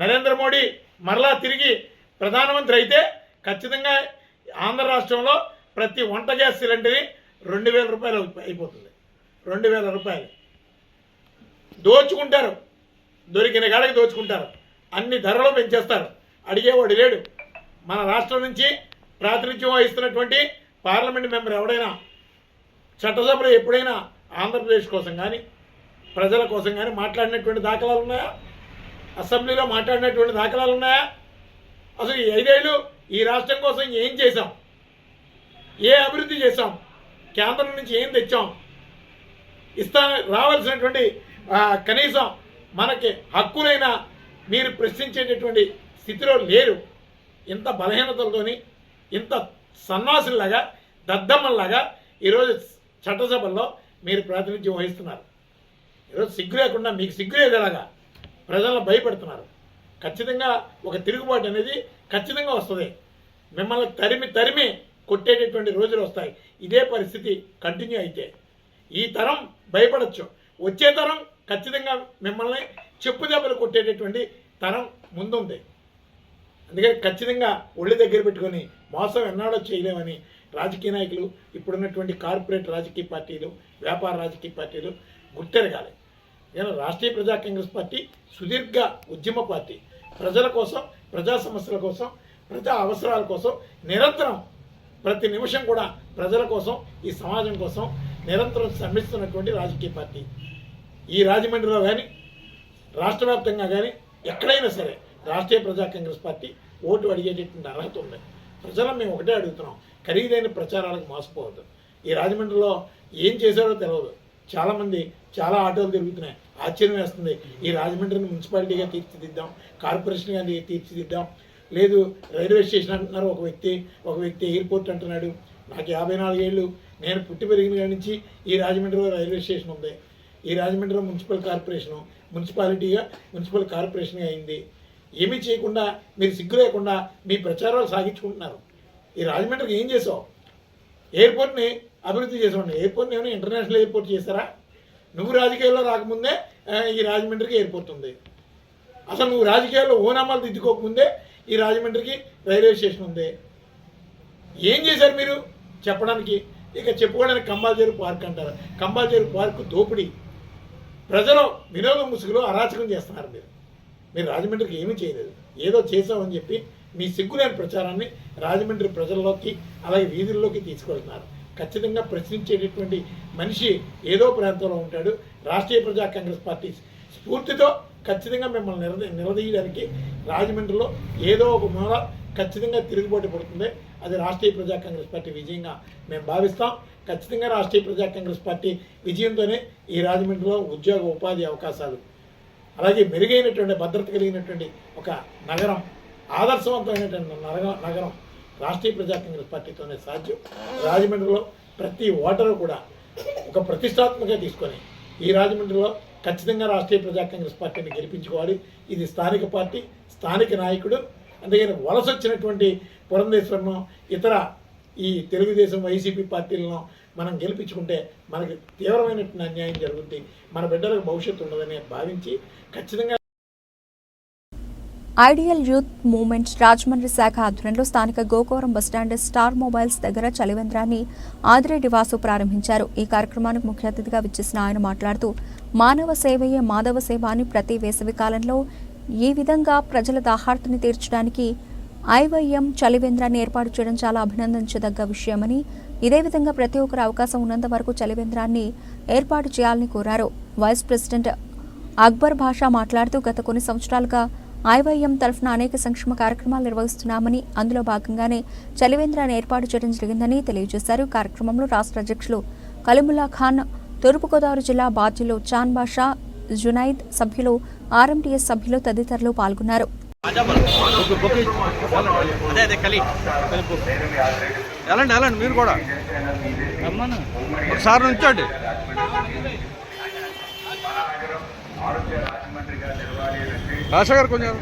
నరేంద్ర మోడీ మరలా తిరిగి ప్రధానమంత్రి అయితే ఖచ్చితంగా ఆంధ్ర రాష్ట్రంలో ప్రతి వంట గ్యాస్ సిలిండర్ 2,000 రూపాయలు అయిపోతుంది. 2,000 రూపాయలు దోచుకుంటారు, దొరికిన కాడికి దోచుకుంటారు, అన్ని ధరలు పెంచేస్తారు. అడిగేవాడు లేడు. మన రాష్ట్రం నుంచి ప్రాతినిధ్యం వహిస్తున్నటువంటి పార్లమెంట్ మెంబర్ ఎవడైనా చట్టసభలో ఎప్పుడైనా ఆంధ్రప్రదేశ్ కోసం కానీ ప్రజల కోసం కానీ మాట్లాడినటువంటి దాఖలాలు ఉన్నాయా? అసెంబ్లీలో మాట్లాడినటువంటి దాఖలాలు ఉన్నాయా? అసలు ఈ 5 ఏళ్ళు ఈ రాష్ట్రం కోసం ఏం చేశాం, ఏ అభివృద్ధి చేశాం, కేంద్రం నుంచి ఏం తెచ్చాం, రావాల్సినటువంటి కనీసం మనకి హక్కులైనా మీరు ప్రశ్నించేటటువంటి స్థితిలో లేరు. ఇంత బలహీనతలతోని, ఇంత సన్నాసుల్లాగా, దద్దమ్మల్లాగా ఈరోజు చట్టసభల్లో మీరు ప్రాతినిధ్యం వహిస్తున్నారు. ఈరోజు సిగ్గు లేకుండా మీకు సిగ్గు లేదేలాగా ప్రజలను భయపెడుతున్నారు. ఖచ్చితంగా ఒక తిరుగుబాటు అనేది ఖచ్చితంగా వస్తుంది. మిమ్మల్ని తరిమి కొట్టేటటువంటి రోజులు వస్తాయి. ఇదే పరిస్థితి కంటిన్యూ అయితే ఈ తరం భయపడచ్చు, వచ్చే తరం ఖచ్చితంగా మిమ్మల్ని చెప్పు దెబ్బలు కొట్టేటటువంటి తరం ముందుంది. అందుకని ఖచ్చితంగా ఒళ్ళు దగ్గర పెట్టుకొని మోసం ఎన్నాడో చేయలేమని రాజకీయ నాయకులు, ఇప్పుడున్నటువంటి కార్పొరేట్ రాజకీయ పార్టీలు, వ్యాపార రాజకీయ పార్టీలు గుర్తెరగాలి. నేను రాష్ట్రీయ ప్రజా కాంగ్రెస్ పార్టీ సుదీర్ఘ ఉద్యమ పార్టీ. ప్రజల కోసం, ప్రజా సమస్యల కోసం, ప్రజా అవసరాల కోసం నిరంతరం ప్రతి నిమిషం కూడా ప్రజల కోసం, ఈ సమాజం కోసం నిరంతరం శ్రమిస్తున్నటువంటి రాజకీయ పార్టీ. ఈ రాజమండ్రిలో కానీ, రాష్ట్ర వ్యాప్తంగా కానీ ఎక్కడైనా సరే రాష్ట్రీయ ప్రజా కాంగ్రెస్ పార్టీ ఓటు అడిగేటటువంటి అర్హత ఉంది. ప్రజలను మేము ఒకటే అడుగుతున్నాం, ఖరీదైన ప్రచారాలకు మోసపోవద్దు. ఈ రాజమండ్రిలో ఏం చేశారో తెలియదు. చాలామంది చాలా ఆటోలు తిరుగుతున్నాయి. ఆశ్చర్యం వేస్తుంది. ఈ రాజమండ్రిని మున్సిపాలిటీగా తీర్చిదిద్దాం, కార్పొరేషన్గా తీర్చిదిద్దాం, లేదు రైల్వే స్టేషన్ అంటున్నారు ఒక వ్యక్తి ఎయిర్పోర్ట్ అంటున్నాడు. నాకు 54 ఏళ్ళు, నేను పుట్టి పెరిగిన కాడి నుంచి ఈ రాజమండ్రిలో రైల్వే స్టేషన్ ఉంది. ఈ రాజమండ్రిలో మున్సిపల్ కార్పొరేషన్గా అయింది. ఏమీ చేయకుండా మీరు సిగ్గు లేకుండా మీ ప్రచారాలు సాగించుకుంటున్నారు. ఈ రాజమండ్రికి ఏం చేసావు? ఎయిర్పోర్ట్ని అభివృద్ధి చేసావు. ఎయిర్పోర్ట్ని ఏమైనా ఇంటర్నేషనల్ ఎయిర్పోర్ట్ చేస్తారా? నువ్వు రాజకీయాల్లో రాకముందే ఈ రాజమండ్రికి ఎయిర్పోర్ట్ ఉంది. అసలు నువ్వు రాజకీయాల్లో ఓనామాలు దిద్దుకోకముందే ఈ రాజమండ్రికి రైల్వే స్టేషన్ ఉంది. ఏం చేశారు మీరు చెప్పడానికి? ఇక చెప్పుకోవడానికి కంబాలచేరు పార్క్ అంటారు. కంబాలచేరు పార్క్ దోపిడీ, ప్రజలు వినోద ముసుగులో అరాచకం చేస్తున్నారు. మీరు రాజమండ్రికి ఏమీ చేయలేదు. ఏదో చేసామని చెప్పి మీ సిగ్గులేని ప్రచారాన్ని రాజమండ్రి ప్రజల్లోకి, అలాగే వీధుల్లోకి తీసుకెళ్తున్నారు. ఖచ్చితంగా ప్రశ్నించేటటువంటి మనిషి ఏదో ప్రాంతంలో ఉంటాడు. రాష్ట్రీయ ప్రజా కాంగ్రెస్ పార్టీ స్ఫూర్తితో ఖచ్చితంగా మిమ్మల్ని నిలదీయడానికి రాజమండ్రిలో ఏదో ఒక మూల ఖచ్చితంగా తిరుగుబాటు పడుతుంది. అది రాష్ట్రీయ ప్రజా కాంగ్రెస్ పార్టీ విజయంగా మేము భావిస్తాం. ఖచ్చితంగా రాష్ట్రీయ ప్రజా కాంగ్రెస్ పార్టీ విజయంతోనే ఈ రాజమండ్రిలో ఉద్యోగ ఉపాధి అవకాశాలు, అలాగే మెరుగైనటువంటి భద్రత కలిగినటువంటి ఒక నగరం, ఆదర్శవంతమైనటువంటి నగరం రాష్ట్రీయ ప్రజా కాంగ్రెస్ పార్టీతోనే సాధ్యం. రాజమండ్రిలో ప్రతి ఓటరు కూడా ఒక ప్రతిష్టాత్మకంగా తీసుకొని ఈ రాజమండ్రిలో ఖచ్చితంగా రాష్ట్రీయ ప్రజా కాంగ్రెస్ పార్టీని గెలిపించుకోవాలి. ఇది స్థానిక పార్టీ, స్థానిక నాయకుడు. అందుకని వలస వచ్చినటువంటి పురంధేశ్వరను, ఇతర ఈ తెలుగుదేశం వైసీపీ పార్టీలను మనం గెలిపించుకుంటే మనకి తీవ్రమైనటువంటి అన్యాయం జరుగుతుంది, మన బిడ్డలకు భవిష్యత్తు ఉండదని భావించి ఖచ్చితంగా ఐడియల్ యూత్ మూవ్మెంట్ రాజమండ్రి శాఖ ఆధ్వర్యంలో స్థానిక గోకవరం బస్టాండ్ స్టార్ మొబైల్స్ దగ్గర చలివేంద్రాన్ని ఆదిరెడ్డి వాసు ప్రారంభించారు. ఈ కార్యక్రమానికి ముఖ్య అతిథిగా విచ్చేసిన ఆయన మాట్లాడుతూ, మానవ సేవయే మాధవ సేవ అని ప్రతి వేసవి కాలంలో ఈ విధంగా ప్రజల దాహార్తిని తీర్చడానికి ఐవైఎం చలివేంద్రాన్ని ఏర్పాటు చేయడం చాలా అభినందించదగ్గ విషయమని, ఇదే విధంగా ప్రతి ఒక్కరు అవకాశం ఉన్నంత వరకు చలివేంద్రాన్ని ఏర్పాటు చేయాలని కోరారు. వైస్ ప్రెసిడెంట్ అక్బర్ భాషా మాట్లాడుతూ, గత కొన్ని సంవత్సరాలుగా ఐవైఎం తరఫున అనేక సంక్షేమ కార్యక్రమాలు నిర్వహిస్తున్నామని, అందులో భాగంగానే చలివేంద్రాన్ని ఏర్పాటు చేయడం జరిగిందని తెలియజేశారు. కార్యక్రమంలో రాష్ట్ర అధ్యక్షులు కలీముల్లా ఖాన్, తూర్పుగోదావరి జిల్లా బాధ్యులు చాన్ బాషా, జునైద్, సభ్యులు, ఆర్ఎంటీఎస్ సభ్యులు తదితరులు పాల్గొన్నారు. మీరు కూడా ఒకసారి నుంచోండి. భాషా గారు కొంచెం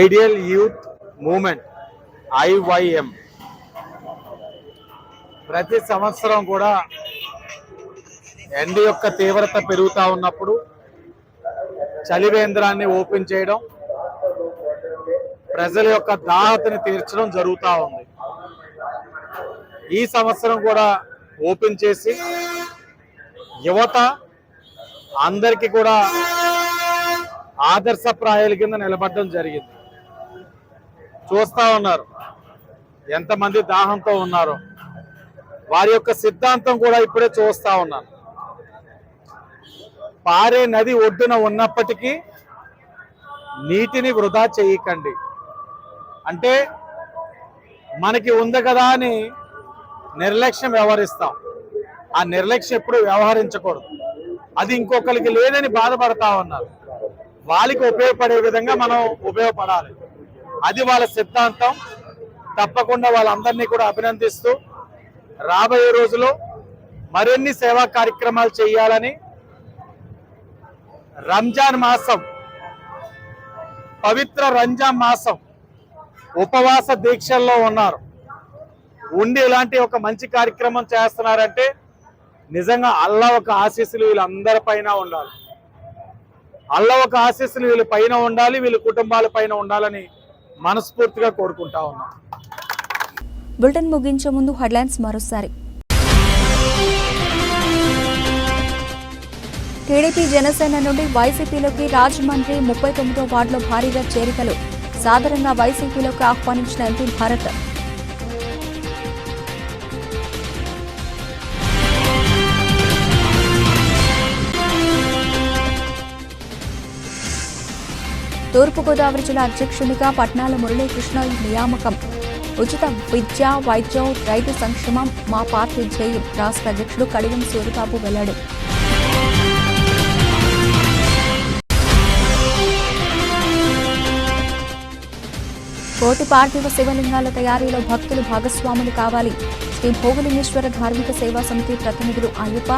ఐడియల్ యూత్ మూవ్మెంట్ ఐవైఎం ప్రతి సంవత్సరం కూడా ఎండ యొక్క తీవ్రత పెరుగుతూ ఉన్నప్పుడు చలివేంద్రాన్ని ఓపెన్ చేయడం, ప్రజల యొక్క దాహతని తీర్చడం జరుగుతూ ఉంది. ఈ సంవత్సరం కూడా ఓపెన్ చేసి యువత అందరికీ కూడా ఆదర్శప్రాయాల కింద నిలబడడం జరిగింది. చూస్తా ఉన్నారు ఎంతమంది దాహంతో ఉన్నారో. వారి యొక్క సిద్ధాంతం కూడా ఇప్పుడే చూస్తా ఉన్నాను. పారే నది ఒడ్డున ఉన్నప్పటికీ నీటిని వృధా చేయకండి. అంటే మనకి ఉంది కదా అని నిర్లక్ష్యం వ్యవహరిస్తాం. ఆ నిర్లక్ష్యం ఎప్పుడు వ్యవహరించకూడదు. అది ఇంకొకరికి లేదని బాధపడతా ఉన్నారు. వాళ్ళకి ఉపయోగపడే విధంగా మనం ఉపయోగపడాలి. అది వాళ్ళ సిద్ధాంతం. తప్పకుండా వాళ్ళందరినీ కూడా అభినందిస్తూ రాబోయే రోజుల్లో మరిన్ని సేవా కార్యక్రమాలు చేయాలని, రంజాన్ మాసం, పవిత్ర రంజాన్ మాసం ఉపవాస దీక్షల్లో ఉన్నారు. ఉండి ఇలాంటి ఒక మంచి కార్యక్రమం చేస్తున్నారంటే నిజంగా అల్లా ఒక ఆశీస్సులు వీళ్ళందరి పైన ఉండాలి. అల్లా ఒక ఆశీస్సులు వీళ్ళ పైన ఉండాలి, వీళ్ళ కుటుంబాల పైన ఉండాలని మనస్ఫూర్తిగా కోరుకుంటా ఉన్నాం. బులెటిన్ ముగించే ముందు హెడ్లైన్స్ మరోసారి. టీడీపీ జనసేన నుండి వైసీపీలోకి రాజమండ్రి 39వ వార్డులో భారీగా చేరికలు. సాధారణంగా వైసీపీలోకి ఆహ్వానించిన ఎంపీ భారత్. తూర్పుగోదావరి జిల్లా అధ్యక్షునిగా పట్నాల మురళీకృష్ణ నియామకం. ఉచిత విద్య, వైద్యం, రైతు సంక్షేమం మా పార్టీ ధ్యేయం. రాష్ట్ర అధ్యక్షుడు కడియం సూరిబాబు వెల్లడి. కోటి పార్థివ శివలింగాల తయారీలో భక్తులు భాగస్వాములు కావాలి. శ్రీ భోగలింగేశ్వర ధార్మిక సేవా సమితి ప్రతినిధులు అయ్యప్ప,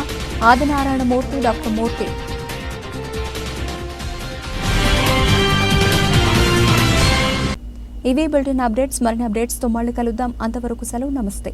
ఆదినారాయణమూర్తి, డాక్టర్ మూర్తి. ఇవి బులెటిన్ అప్డేట్స్. మరిన్ని అప్డేట్స్తో మళ్ళీ కలుద్దాం. అంతవరకు సెలవు. నమస్తే.